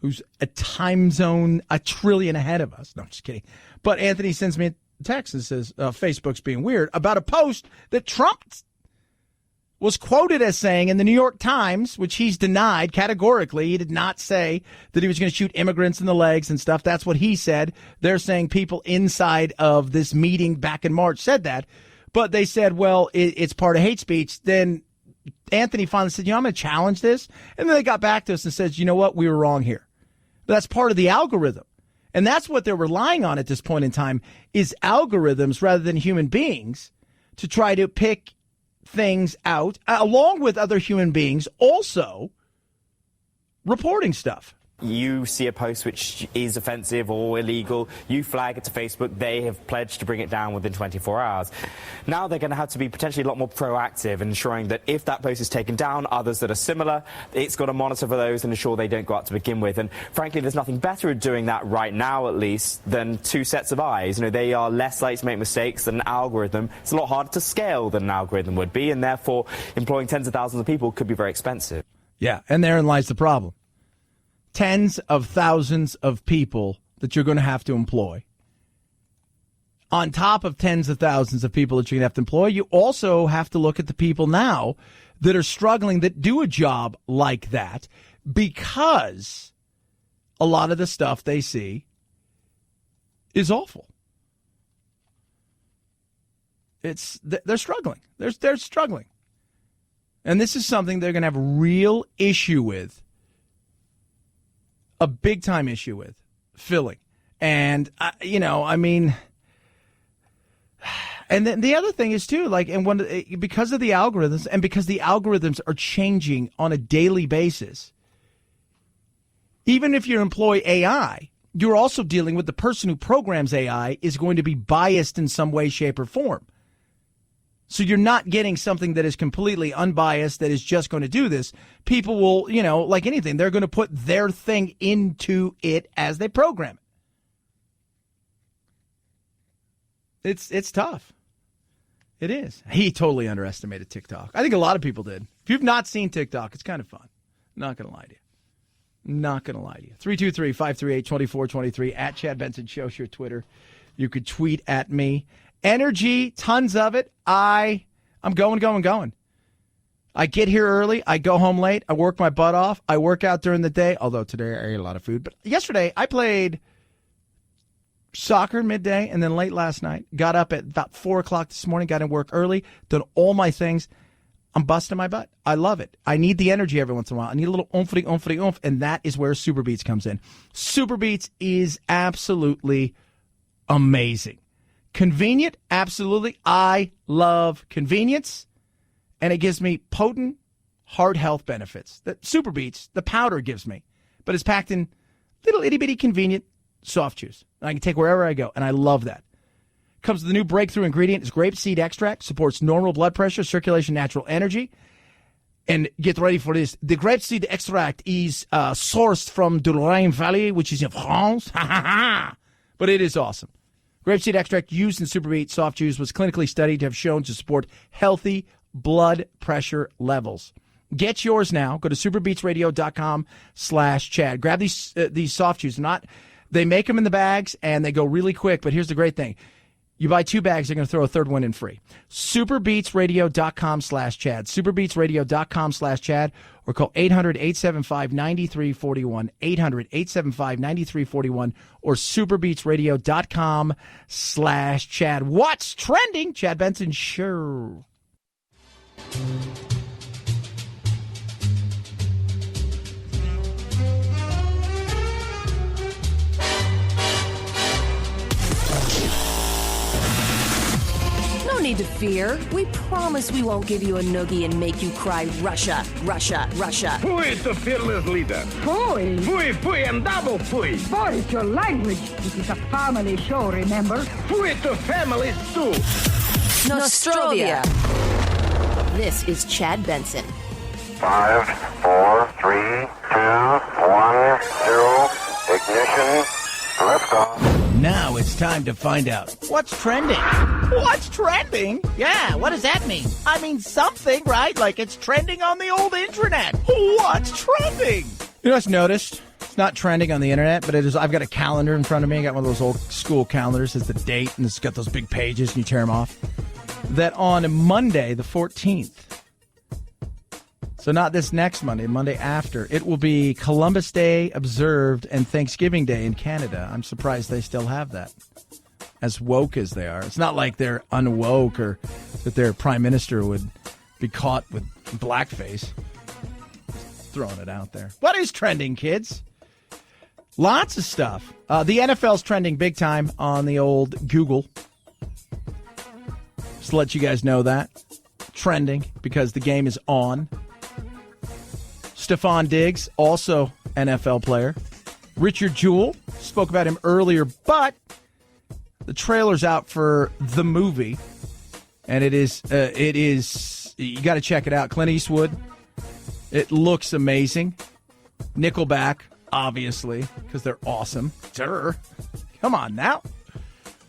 who's a time zone a trillion ahead of us. No, I'm just kidding. But Anthony sends me a text and says, Facebook's being weird, about a post that Trump was quoted as saying in the New York Times, which he's denied categorically. He did not say that he was going to shoot immigrants in the legs and stuff. That's what he said. They're saying people inside of this meeting back in March said that. But they said, well, it's part of hate speech. Then Anthony finally said, I'm going to challenge this. And then they got back to us and said, you know what? We were wrong here. But that's part of the algorithm. And that's what they're relying on at this point in time, is algorithms rather than human beings to try to pick things out, along with other human beings also reporting stuff. You see a post which is offensive or illegal, you flag it to Facebook, they have pledged to bring it down within 24 hours. Now they're going to have to be potentially a lot more proactive in ensuring that if that post is taken down, others that are similar, it's got to monitor for those and ensure they don't go out to begin with. And frankly, there's nothing better at doing that right now, at least, than two sets of eyes. They are less likely to make mistakes than an algorithm. It's a lot harder to scale than an algorithm would be, and therefore employing tens of thousands of people could be very expensive. Yeah, and therein lies the problem. Tens of thousands of people that you're going to have to employ. On top of tens of thousands of people that you're going to have to employ, you also have to look at the people now that are struggling, that do a job like that, because a lot of the stuff they see is awful. They're struggling. They're struggling. And this is something they're going to have a real issue with. A big time issue with filling. And, and then the other thing is too, because of the algorithms and because the algorithms are changing on a daily basis, even if you employ AI, you're also dealing with the person who programs AI is going to be biased in some way, shape, or form. So you're not getting something that is completely unbiased, that is just going to do this. People will, like anything, they're going to put their thing into it as they program it. It's tough. It is. He totally underestimated TikTok. I think a lot of people did. If you've not seen TikTok, it's kind of fun. Not going to lie to you. 323-538-2423 at Chad Benson Show, your Twitter. You could tweet at me. Energy, tons of it. I'm going. I get here early. I go home late. I work my butt off. I work out during the day, although today I ate a lot of food. But yesterday I played soccer midday and then late last night. Got up at about 4 o'clock this morning. Got in work early. Done all my things. I'm busting my butt. I love it. I need the energy every once in a while. I need a little oomph, and that is where Super Beats comes in. Super Beats is absolutely amazing. Convenient, absolutely. I love convenience. and it gives me potent heart health benefits that Super Beats, the powder, gives me. But it's packed in little itty-bitty convenient soft chews. I can take wherever I go, and I love that. Comes with the new breakthrough ingredient. It's grapeseed extract. Supports normal blood pressure, circulation, natural energy. And get ready for this. The grapeseed extract is sourced from the Rhine Valley, which is in France. But it is awesome. Grapeseed extract used in Super Beat soft chews was clinically studied to have shown to support healthy blood pressure levels. Get yours now. Go to superbeatsradio.com/Chad. Grab these soft chews. They make them in the bags, and they go really quick. But here's the great thing. You buy 2 bags, they're going to throw a third one in free. Superbeatsradio.com/Chad. Superbeatsradio.com/Chad. Or call 800-875-9341. 800-875-9341. Or superbeatsradio.com/Chad. What's trending? Chad Benson Show. No need to fear. We promise we won't give you a noogie and make you cry Russia, Russia, Russia. Who is the fearless leader? Fui. Fui, and double fui. What is your language? This is a family show, remember? Fui to families too. Nostrovia. This is Chad Benson. 5, 4, 3, 2, 1, 0. Ignition. Liftoff. Now it's time to find out what's trending. What's trending? Yeah, what does that mean? I mean something, right? Like it's trending on the old internet. What's trending? You know what's noticed? It's not trending on the internet, but it is. I've got a calendar in front of me. I got one of those old school calendars. It's the date, and it's got those big pages, and you tear them off. That on Monday, the 14th, so not this next Monday, Monday after, it will be Columbus Day observed and Thanksgiving Day in Canada. I'm surprised they still have that. As woke as they are. It's not like they're unwoke or that their prime minister would be caught with blackface. Throwing it out there. What is trending, kids? Lots of stuff. The NFL's trending big time on the old Google. Just to let you guys know that. Trending because the game is on. Stephon Diggs, also NFL player. Richard Jewell, spoke about him earlier, but the trailer's out for the movie, and it is you got to check it out. Clint Eastwood, it looks amazing. Nickelback, obviously, because they're awesome. Durr. Come on now.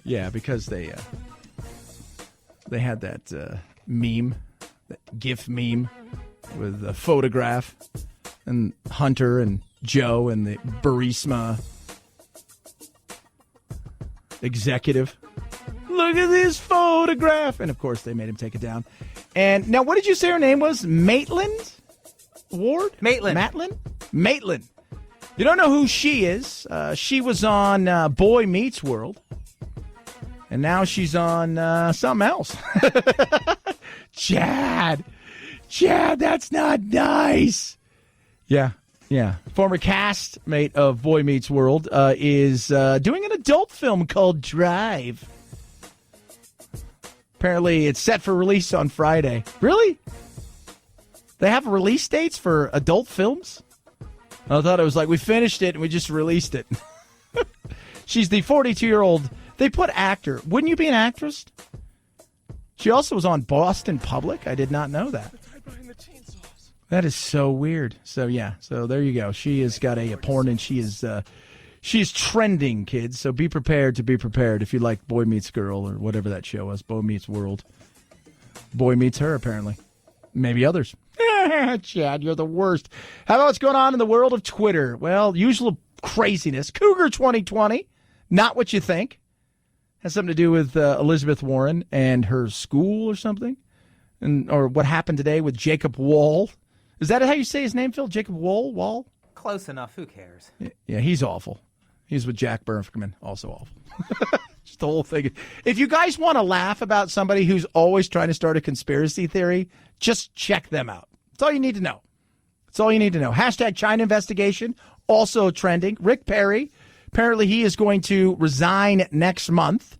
Yeah, because they had that meme, that GIF meme with a photograph and Hunter and Joe and the Burisma executive. Look at this photograph. And, of course, they made him take it down. And now, what did you say her name was? Maitland Ward? Maitland. You don't know who she is. She was on Boy Meets World. And now she's on something else. Chad, that's not nice. Yeah. Former castmate of Boy Meets World is doing an adult film called Drive. Apparently, it's set for release on Friday. Really? They have release dates for adult films? I thought it was like we finished it and we just released it. She's the 42-year-old. They put actor. Wouldn't you be an actress? She also was on Boston Public. I did not know that. That is so weird. So, yeah. So, there you go. She has got a porn, and she is trending, kids. So, be prepared to be prepared if you like Boy Meets Girl or whatever that show was. Boy Meets World. Boy Meets Her, apparently. Maybe others. Chad, you're the worst. How about what's going on in the world of Twitter? Well, usual craziness. Cougar 2020. Not what you think. Has something to do with Elizabeth Warren and her school or something. Or what happened today with Jacob Wall. Is that how you say his name, Phil? Jacob Wall? Close enough. Who cares? Yeah, he's awful. He's with Jack Berkman. Also awful. Just the whole thing. If you guys want to laugh about somebody who's always trying to start a conspiracy theory, just check them out. That's all you need to know. Hashtag China investigation, also trending. Rick Perry, apparently he is going to resign next month.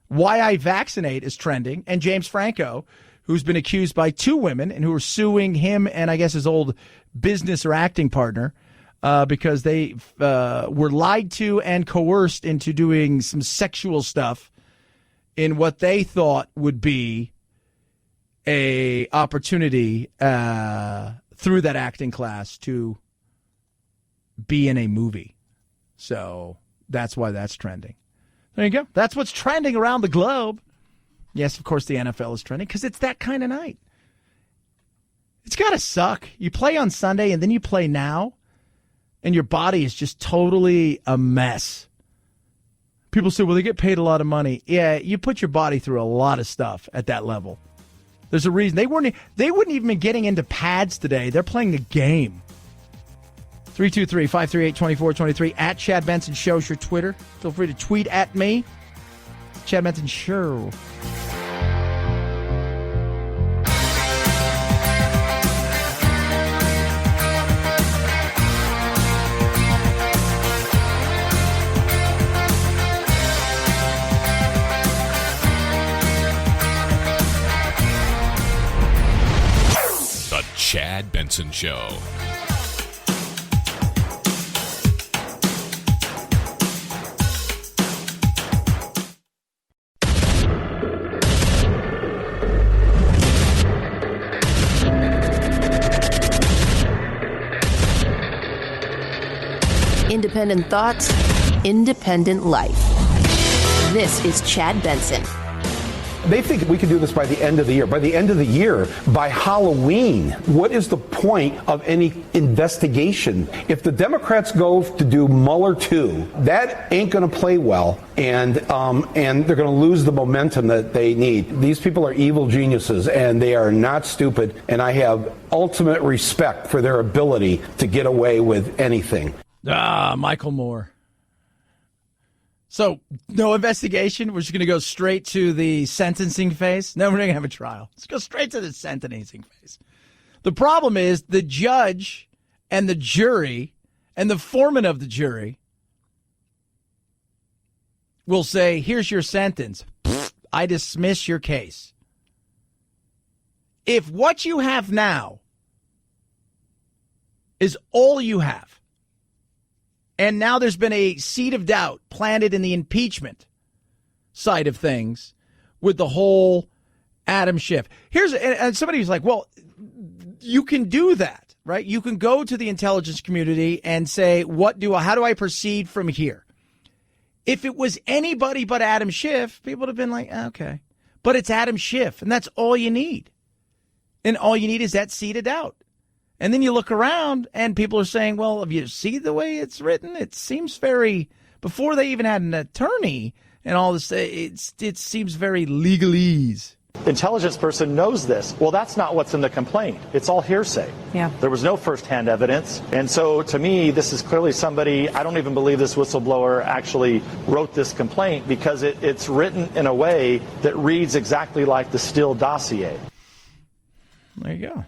Why I Vaccinate is trending. And James Franco, who's been accused by two women and who are suing him and I guess his old business or acting partner because they were lied to and coerced into doing some sexual stuff in what they thought would be a opportunity through that acting class to be in a movie. So that's why that's trending. There you go. That's what's trending around the globe. Yes, of course the NFL is trending because it's that kind of night. It's got to suck. You play on Sunday and then you play now, and your body is just totally a mess. People say, well, they get paid a lot of money. Yeah, you put your body through a lot of stuff at that level. There's a reason. They wouldn't even be getting into pads today. They're playing the game. 323-538-2423 at Chad Benson Show is your Twitter. Feel free to tweet at me. Chad Benson Show. The Chad Benson Show. Independent thoughts, independent life. This is Chad Benson. They think we can do this by the end of the year. By the end of the year, by Halloween, what is the point of any investigation? If the Democrats go to do Mueller 2, that ain't going to play well, and they're going to lose the momentum that they need. These people are evil geniuses, and they are not stupid, and I have ultimate respect for their ability to get away with anything. Michael Moore. So, no investigation? We're just going to go straight to the sentencing phase? No, we're not going to have a trial. Let's go straight to the sentencing phase. The problem is the judge and the jury and the foreman of the jury will say, here's your sentence. I dismiss your case. If what you have now is all you have, and now there's been a seed of doubt planted in the impeachment side of things with the whole Adam Schiff. And somebody was like, well, you can do that, right? You can go to the intelligence community and say, how do I proceed from here? If it was anybody but Adam Schiff, people would have been like, okay. But it's Adam Schiff, and that's all you need. And all you need is that seed of doubt. And then you look around and people are saying, well, if you see the way it's written, it seems very, before they even had an attorney and all this, it seems very legalese. Intelligence person knows this. Well, that's not what's in the complaint. It's all hearsay. Yeah. There was no firsthand evidence. And so to me, this is clearly somebody, I don't even believe this whistleblower actually wrote this complaint because it's written in a way that reads exactly like the Steele dossier. There you go.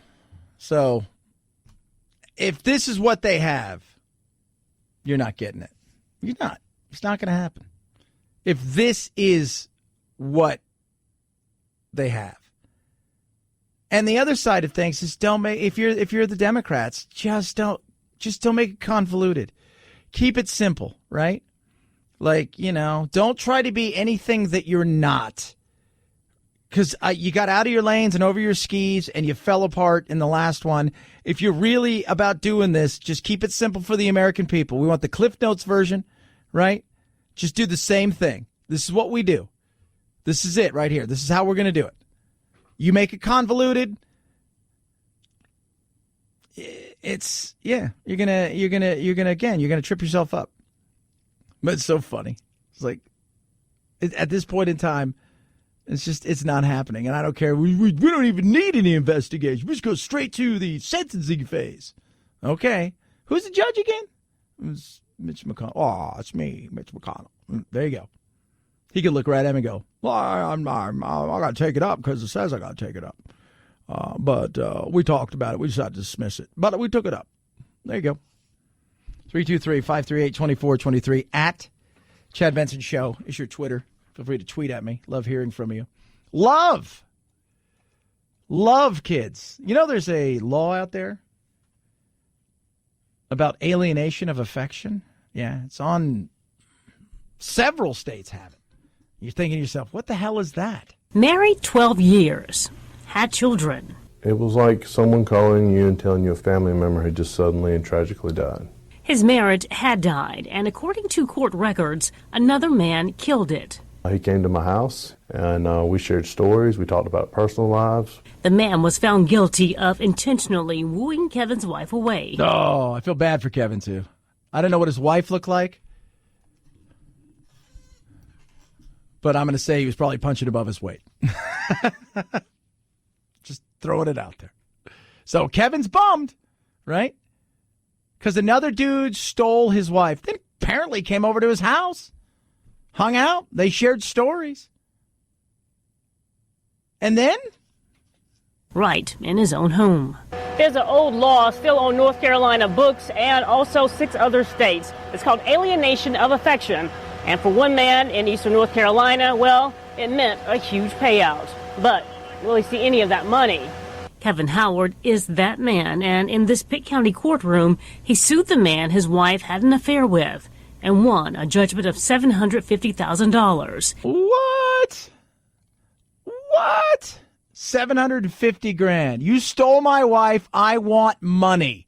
So if this is what they have, you're not getting it. You're not. It's not going to happen. If this is what they have. And the other side of things is if you're the Democrats, just don't make it convoluted. Keep it simple, right? Like, don't try to be anything that you're not. Because you got out of your lanes and over your skis and you fell apart in the last one. If you're really about doing this, just keep it simple for the American people. We want the Cliff Notes version, right? Just do the same thing. This is what we do. This is it right here. This is how we're going to do it. You make it convoluted. You're going to trip yourself up. But it's so funny. It's like, at this point in time, it's not happening. And I don't care. We don't even need any investigation. We just go straight to the sentencing phase. Okay. Who's the judge again? It's Mitch McConnell. Oh, it's me, Mitch McConnell. There you go. He could look right at him and go, well, I got to take it up because it says I got to take it up. But we talked about it. We decided to dismiss it. But we took it up. There you go. 323-538-2423 at Chad Benson Show is your Twitter. Feel free to tweet at me. Love hearing from you. Love Love kids. You know there's a law out there about alienation of affection? Yeah, it's on several states have it. You're thinking to yourself, what the hell is that? Married 12 years. Had children. It was like someone calling you and telling you a family member had just suddenly and tragically died. His marriage had died, and according to court records, another man killed it. He came to my house, and we shared stories. We talked about personal lives. The man was found guilty of intentionally wooing Kevin's wife away. Oh, I feel bad for Kevin, too. I don't know what his wife looked like, but I'm going to say he was probably punching above his weight. Just throwing it out there. So Kevin's bummed, right? Because another dude stole his wife. Then apparently came over to his house, hung out. They shared stories. And then? Right in his own home. There's an old law still on North Carolina books and also 6 other states. It's called alienation of affection. And for one man in eastern North Carolina, well, it meant a huge payout. But will he see any of that money? Kevin Howard is that man, and in this Pitt County courtroom, he sued the man his wife had an affair with and won a judgment of $750,000. What? What? $750,000. You stole my wife. I want money.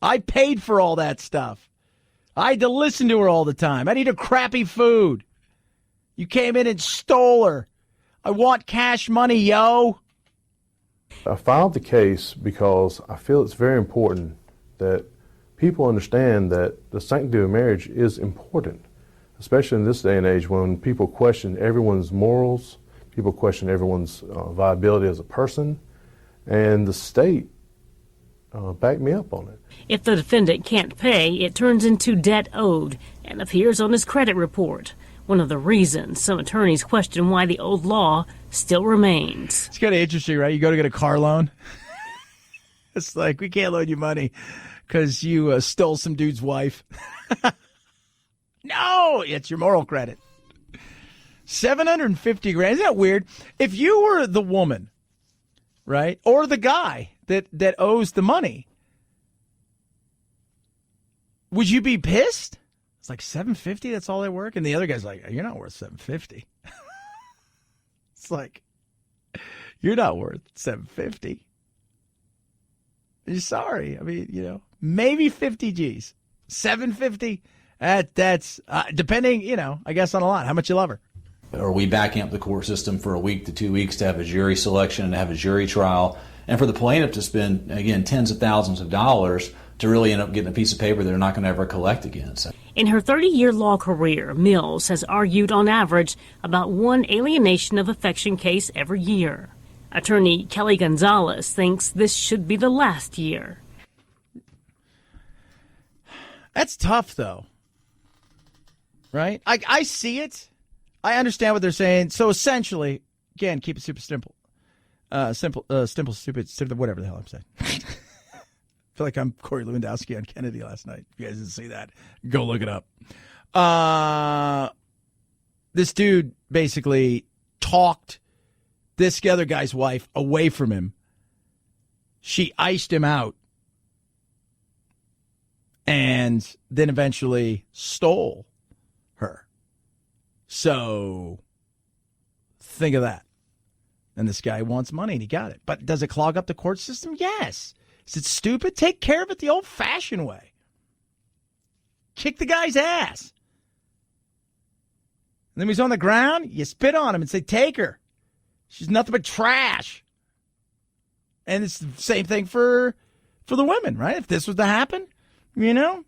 I paid for all that stuff. I had to listen to her all the time. I need her crappy food. You came in and stole her. I want cash money, yo. I filed the case because I feel it's very important that people understand that the sanctity of marriage is important, especially in this day and age when people question everyone's morals, people question everyone's viability as a person, and the state backed me up on it. If the defendant can't pay, it turns into debt owed and appears on his credit report. One of the reasons some attorneys question why the old law still remains. It's kind of interesting, right? You go to get a car loan. It's like, we can't loan you money because you stole some dude's wife. No, it's your moral credit. $750,000. Isn't that weird? If you were the woman, right, or the guy that owes the money, would you be pissed? It's like $750. That's all they work, and the other guy's like, "You're not worth $750." It's like, you're not worth $750. You're sorry. I mean, maybe 50 G's, $750. That's depending, I guess on a lot. How much you love her. Are we backing up the court system for a week to 2 weeks to have a jury selection and have a jury trial, and for the plaintiff to spend again tens of thousands of dollars to really end up getting a piece of paper they're not going to ever collect again? So. In her 30-year law career, Mills has argued on average about one alienation of affection case every year. Attorney Kelly Gonzalez thinks this should be the last year. That's tough, though. Right? I see it. I understand what they're saying. So essentially, again, keep it super simple. Stupid, whatever the hell I'm saying. I feel like I'm Corey Lewandowski on Kennedy last night. If you guys didn't see that, go look it up. This dude basically talked this other guy's wife away from him. She iced him out and then eventually stole her. So think of that. And this guy wants money and he got it. But does it clog up the court system? Yes. Is it stupid? Take care of it the old-fashioned way. Kick the guy's ass. And then when he's on the ground, you spit on him and say, take her. She's nothing but trash. And it's the same thing for the women, right? If this was to happen,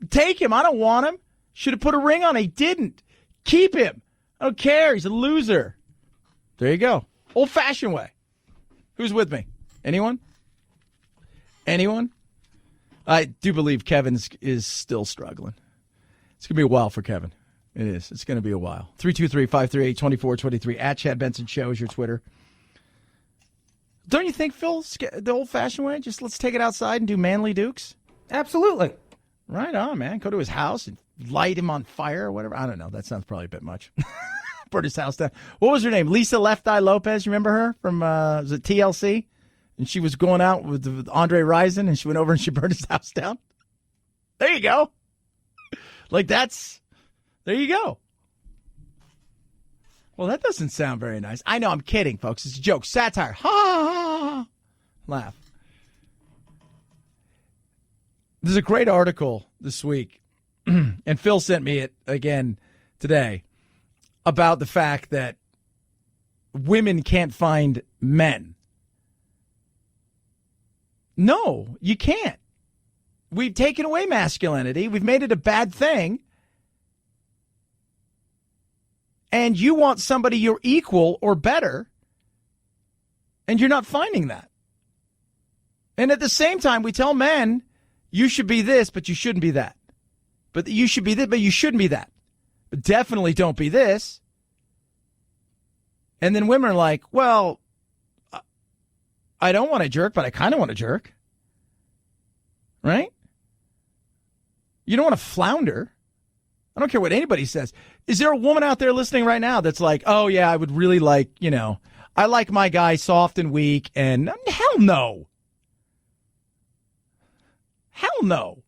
take him. I don't want him. Should have put a ring on. He didn't. Keep him. I don't care. He's a loser. There you go. Old-fashioned way. Who's with me? Anyone? Anyone? I do believe Kevin is still struggling. It's going to be a while for Kevin. It is. It's going to be a while. 323-538-2423. At Chad Benson Show is your Twitter. Don't you think, Phil, the old-fashioned way? Just let's take it outside and do manly dukes? Absolutely. Right on, man. Go to his house and light him on fire or whatever. I don't know. That sounds probably a bit much. burned his house down. What was her name? Lisa Left Eye Lopez. You remember her from was it TLC? And she was going out with Andre Rison, and she went over and she burned his house down. There you go. There you go. Well, that doesn't sound very nice. I know, I'm kidding, folks. It's a joke. Satire. Ha, ha, ha. Laugh. There's a great article this week, and Phil sent me it again today, about the fact that women can't find men. No, you can't. We've taken away masculinity. We've made it a bad thing. And you want somebody you're equal or better, and you're not finding that. And at the same time, we tell men, you should be this, but you shouldn't be that. But you should be this, but you shouldn't be that. But definitely don't be this. And then women are like, well, I don't want to jerk, but I kind of want to jerk. Right? You don't want to flounder. I don't care what anybody says. Is there a woman out there listening right now that's like, oh, yeah, I would really like, I like my guy soft and weak, and hell no. Hell no.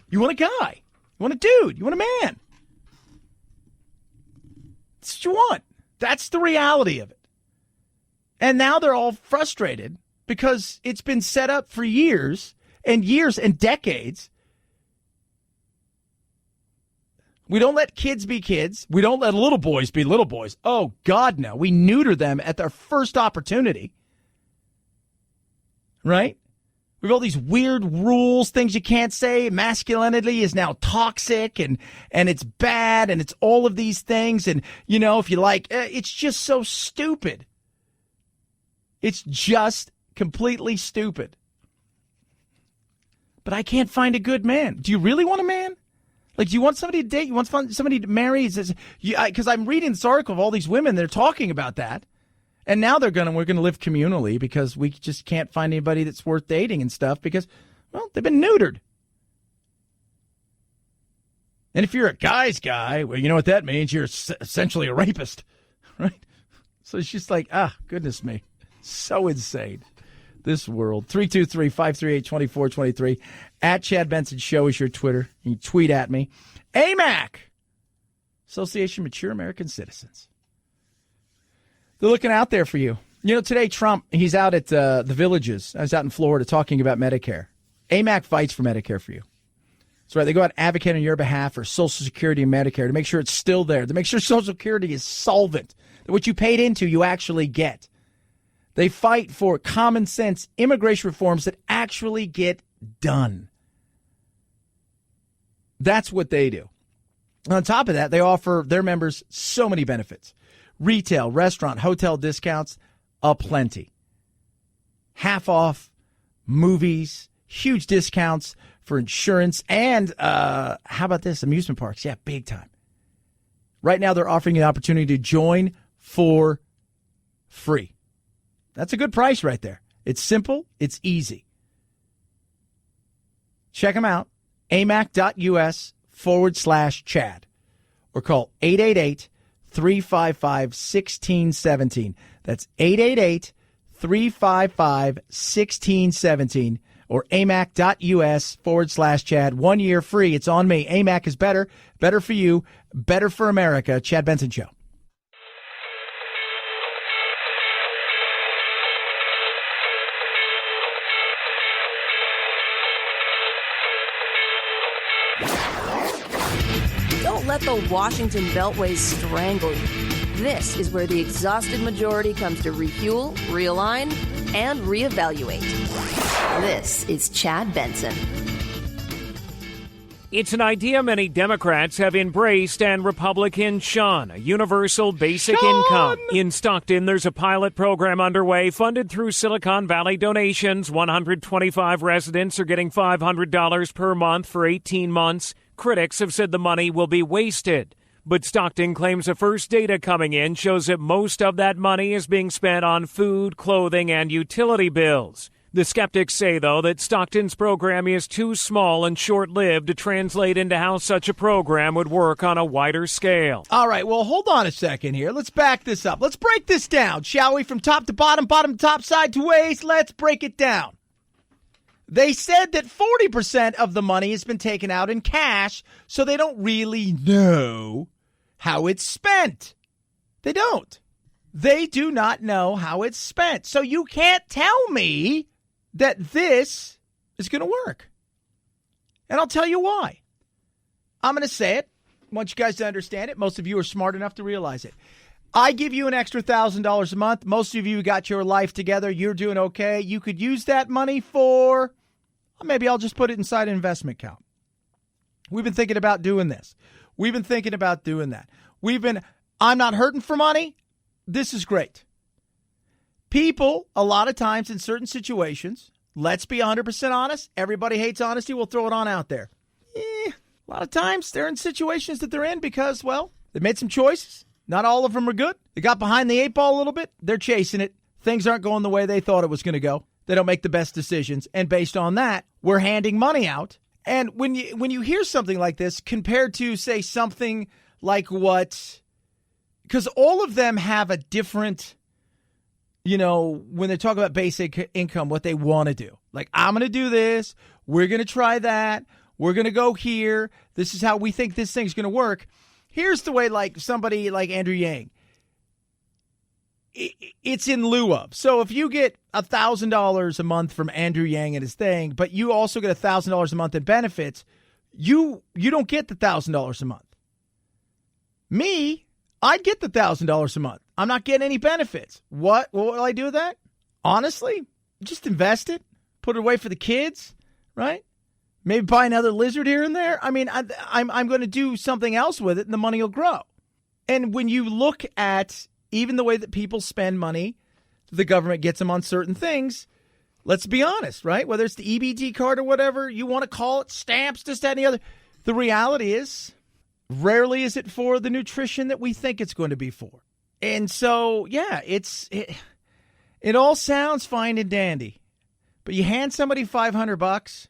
You want a guy. You want a dude. You want a man. That's what you want. That's the reality of it. And now they're all frustrated because it's been set up for years and decades. We don't let kids be kids. We don't let little boys be little boys. Oh, God, no. We neuter them at their first opportunity. Right? We have all these weird rules, things you can't say. Masculinity is now toxic and it's bad and it's all of these things. And, if you like, it's just so stupid. It's just completely stupid. But I can't find a good man. Do you really want a man? Like, do you want somebody to date? You want somebody to marry? Because I'm reading this article of all these women that are talking about that. And now we're going to live communally because we just can't find anybody that's worth dating and stuff because, well, they've been neutered. And if you're a guy's guy, well, you know what that means? You're essentially a rapist, right? So it's just like, goodness me. So insane. This world. 323-538-2423. At Chad Benson Show is your Twitter. You can tweet at me. AMAC, Association of Mature American Citizens. They're looking out there for you. Today Trump, he's out at the Villages. I was out in Florida talking about Medicare. AMAC fights for Medicare for you. That's right. They go out and advocate on your behalf for Social Security and Medicare to make sure it's still there, to make sure Social Security is solvent, that what you paid into you actually get. They fight for common sense immigration reforms that actually get done. That's what they do. On top of that, they offer their members so many benefits. Retail, restaurant, hotel discounts, aplenty. Half off movies, huge discounts for insurance, and how about this? Amusement parks. Yeah, big time. Right now, they're offering you the opportunity to join for free. That's a good price right there. It's simple. It's easy. Check them out. amac.us/Chad or call 888-355-1617. That's 888-355-1617 or amac.us/Chad. 1 year free. It's on me. AMAC is better. Better for you. Better for America. Chad Benson Show. Let the Washington Beltway strangle you. This is where the exhausted majority comes to refuel, realign, and reevaluate. This is Chad Benson. It's an idea many Democrats have embraced and Republicans shun, a universal basic income. In Stockton, there's a pilot program underway funded through Silicon Valley donations. 125 residents are getting $500 per month for 18 months. Critics have said the money will be wasted. But Stockton claims the first data coming in shows that most of that money is being spent on food, clothing, and utility bills. The skeptics say, though, that Stockton's program is too small and short-lived to translate into how such a program would work on a wider scale. All right, well, hold on a second here. Let's back this up. Let's break this down, shall we? From top to bottom, bottom to top, side to waist. Let's break it down. They said that 40% of the money has been taken out in cash, so they don't really know how it's spent. They don't. They do not know how it's spent. So you can't tell me that this is going to work. And I'll tell you why. I'm going to say it. I want you guys to understand it. Most of you are smart enough to realize it. I give you an extra $1,000 a month. Most of you got your life together. You're doing okay. You could use that money for, maybe I'll just put it inside an investment account. We've been thinking about doing this. We've been thinking about doing that. I'm not hurting for money. This is great. People, a lot of times in certain situations, let's be 100% honest. Everybody hates honesty. We'll throw it on out there. A lot of times they're in situations that they're in because, well, they made some choices. Not all of them are good. They got behind the 8 ball a little bit. They're chasing it. Things aren't going the way they thought it was going to go. They don't make the best decisions. And based on that, we're handing money out. And when you hear something like this compared to, say, something like what, because all of them have a different, when they talk about basic income, what they want to do. Like, I'm going to do this. We're going to try that. We're going to go here. This is how we think this thing's going to work. Here's the way, like somebody like Andrew Yang, it's in lieu of. So if you get $1,000 a month from Andrew Yang and his thing, but you also get $1,000 a month in benefits, you don't get the $1,000 a month. Me, I'd get the $1,000 a month. I'm not getting any benefits. What will I do with that? Honestly, just invest it, put it away for the kids, right? Maybe buy another lizard here and there. I mean, I'm going to do something else with it, and the money will grow. And when you look at even the way that people spend money, the government gets them on certain things. Let's be honest, right? Whether it's the EBT card or whatever you want to call it, stamps, this, that, and the other. The reality is, rarely is it for the nutrition that we think it's going to be for. And so, yeah, it all sounds fine and dandy. But you hand somebody $500,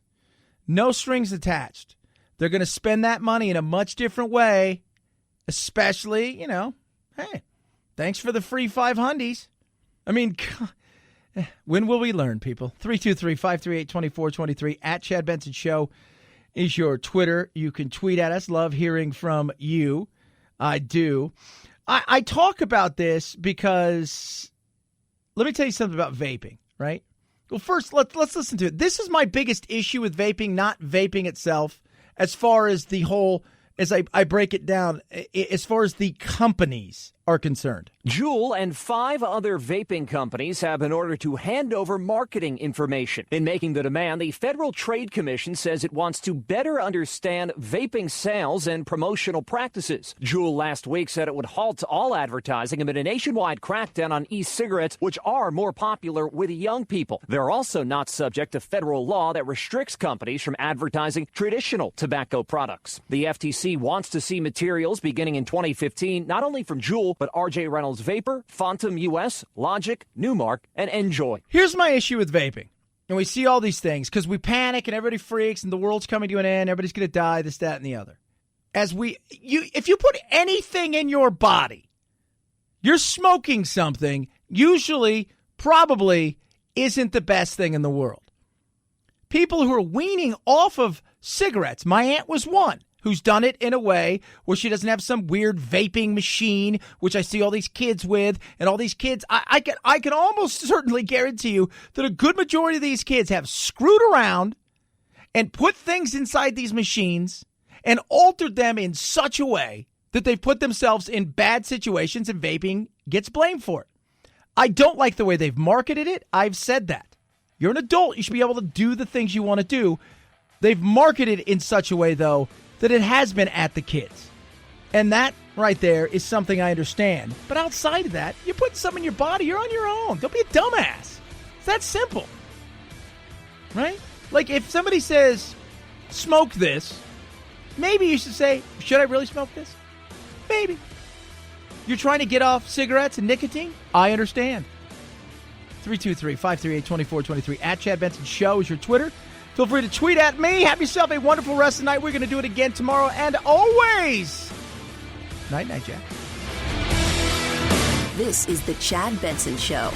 no strings attached. They're going to spend that money in a much different way, especially, hey, thanks for the free 500s. I mean, when will we learn, people? 323-538-2423 at Chad Benson Show is your Twitter. You can tweet at us. Love hearing from you. I do. I talk about this because let me tell you something about vaping, right? Well, first, let's listen to it. This is my biggest issue with vaping, not vaping itself, as far as the whole, as I break it down, as far as the companies are concerned. Juul and 5 other vaping companies have been ordered to hand over marketing information. In making the demand, the Federal Trade Commission says it wants to better understand vaping sales and promotional practices. Juul last week said it would halt all advertising amid a nationwide crackdown on e-cigarettes, which are more popular with young people. They're also not subject to federal law that restricts companies from advertising traditional tobacco products. The FTC wants to see materials beginning in 2015, not only from Juul, but R.J. Reynolds Vapor, Fontum US, Logic, Newmark, and Enjoy. Here's my issue with vaping. And we see all these things because we panic and everybody freaks and the world's coming to an end. Everybody's going to die, this, that, and the other. If you put anything in your body, you're smoking something, usually, probably isn't the best thing in the world. People who are weaning off of cigarettes, my aunt was one who's done it in a way where she doesn't have some weird vaping machine, which I see all these kids with, and all these kids, I can almost certainly guarantee you that a good majority of these kids have screwed around and put things inside these machines and altered them in such a way that they've put themselves in bad situations, and vaping gets blamed for it. I don't like the way they've marketed it. I've said that. You're an adult. You should be able to do the things you want to do. They've marketed it in such a way, though, that it has been at the kids. And that right there is something I understand. But outside of that, you're putting something in your body, you're on your own. Don't be a dumbass. It's that simple. Right? Like if somebody says, smoke this, maybe you should say, should I really smoke this? Maybe. You're trying to get off cigarettes and nicotine? I understand. 323-538-2423. At Chad Benson Show is your Twitter. Feel free to tweet at me. Have yourself a wonderful rest of the night. We're going to do it again tomorrow. And always, night, Jack. This is the Chad Benson Show.